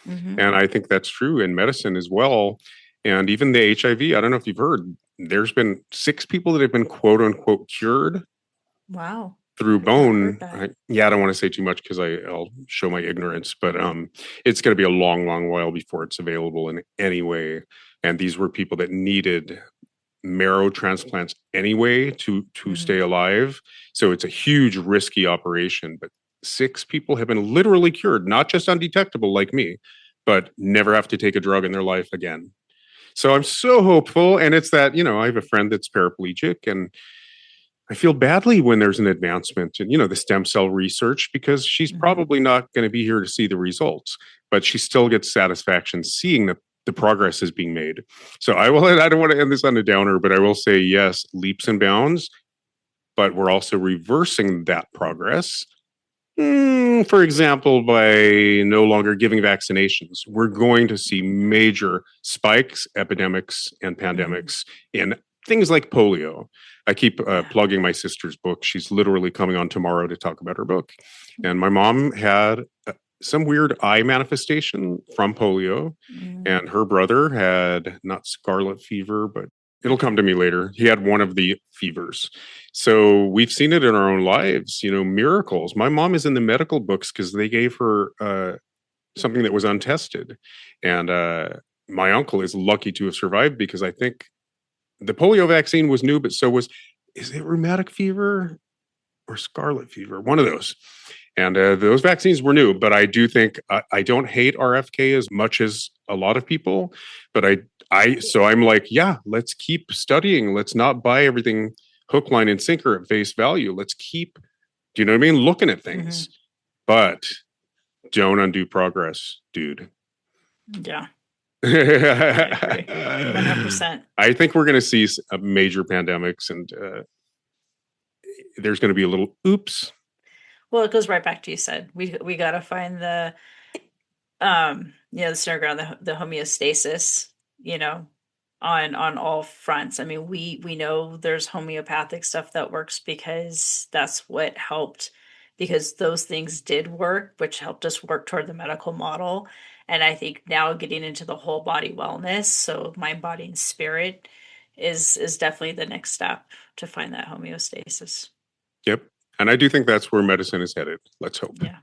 And I think that's true in medicine as well. And even the HIV, I don't know if you've heard, there's been 6 people that have been quote unquote cured. Wow. Through bone. I don't want to say too much because I'll show my ignorance, but it's going to be a long, long while before it's available in any way. And these were people that needed marrow transplants anyway to stay alive. So it's a huge, risky operation. But 6 people have been literally cured, not just undetectable like me, but never have to take a drug in their life again. So I'm so hopeful. And it's that, I have a friend that's paraplegic, and I feel badly when there's an advancement in, the stem cell research, because she's probably not going to be here to see the results, but she still gets satisfaction seeing that the progress is being made. So I don't want to end this on a downer, but I will say, yes, leaps and bounds, but we're also reversing that progress. For example, by no longer giving vaccinations, we're going to see major spikes, epidemics, and pandemics in things like polio. I keep plugging my sister's book. She's literally coming on tomorrow to talk about her book. And my mom had some weird eye manifestation from polio. And her brother had not scarlet fever, but it'll come to me later. He had one of the fevers. So we've seen it in our own lives, miracles. My mom is in the medical books because they gave her something that was untested. And my uncle is lucky to have survived, because I think the polio vaccine was new, but so is it rheumatic fever or scarlet fever? One of those. And those vaccines were new, but I do think I don't hate RFK as much as a lot of people, but so I'm like, yeah, let's keep studying. Let's not buy everything hook, line, and sinker at face value. Let's keep, do you know what I mean? Looking at things, but don't undo progress, dude. Yeah. 100%. I think we're going to see major pandemics, and there's going to be a little oops. Well, it goes right back to you said we got to find the the center ground, the homeostasis, on all fronts. I mean, we know there's homeopathic stuff that works because that's what helped, because those things did work, which helped us work toward the medical model. And I think now getting into the whole body wellness, so mind, body, and spirit is definitely the next step to find that homeostasis. Yep. And I do think that's where medicine is headed. Let's hope. Yeah.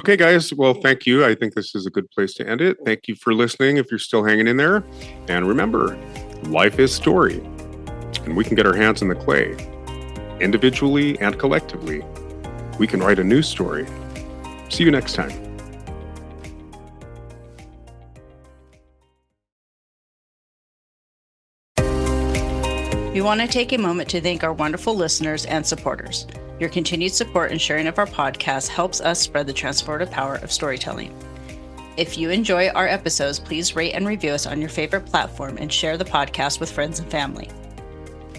Okay, guys. Well, thank you. I think this is a good place to end it. Thank you for listening if you're still hanging in there. And remember, life is story. And we can get our hands in the clay. Individually and collectively, we can write a new story. See you next time. We want to take a moment to thank our wonderful listeners and supporters. Your continued support and sharing of our podcast helps us spread the transformative power of storytelling. If you enjoy our episodes, please rate and review us on your favorite platform and share the podcast with friends and family.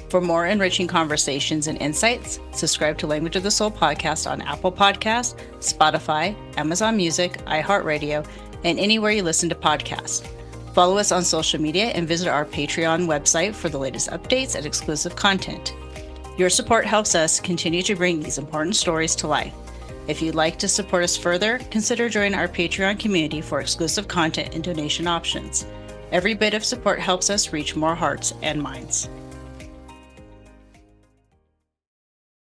For more enriching conversations and insights, subscribe to Language of the Soul podcast on Apple Podcasts, Spotify, Amazon Music, iHeartRadio, and anywhere you listen to podcasts. Follow us on social media and visit our Patreon website for the latest updates and exclusive content. Your support helps us continue to bring these important stories to life. If you'd like to support us further, consider joining our Patreon community for exclusive content and donation options. Every bit of support helps us reach more hearts and minds.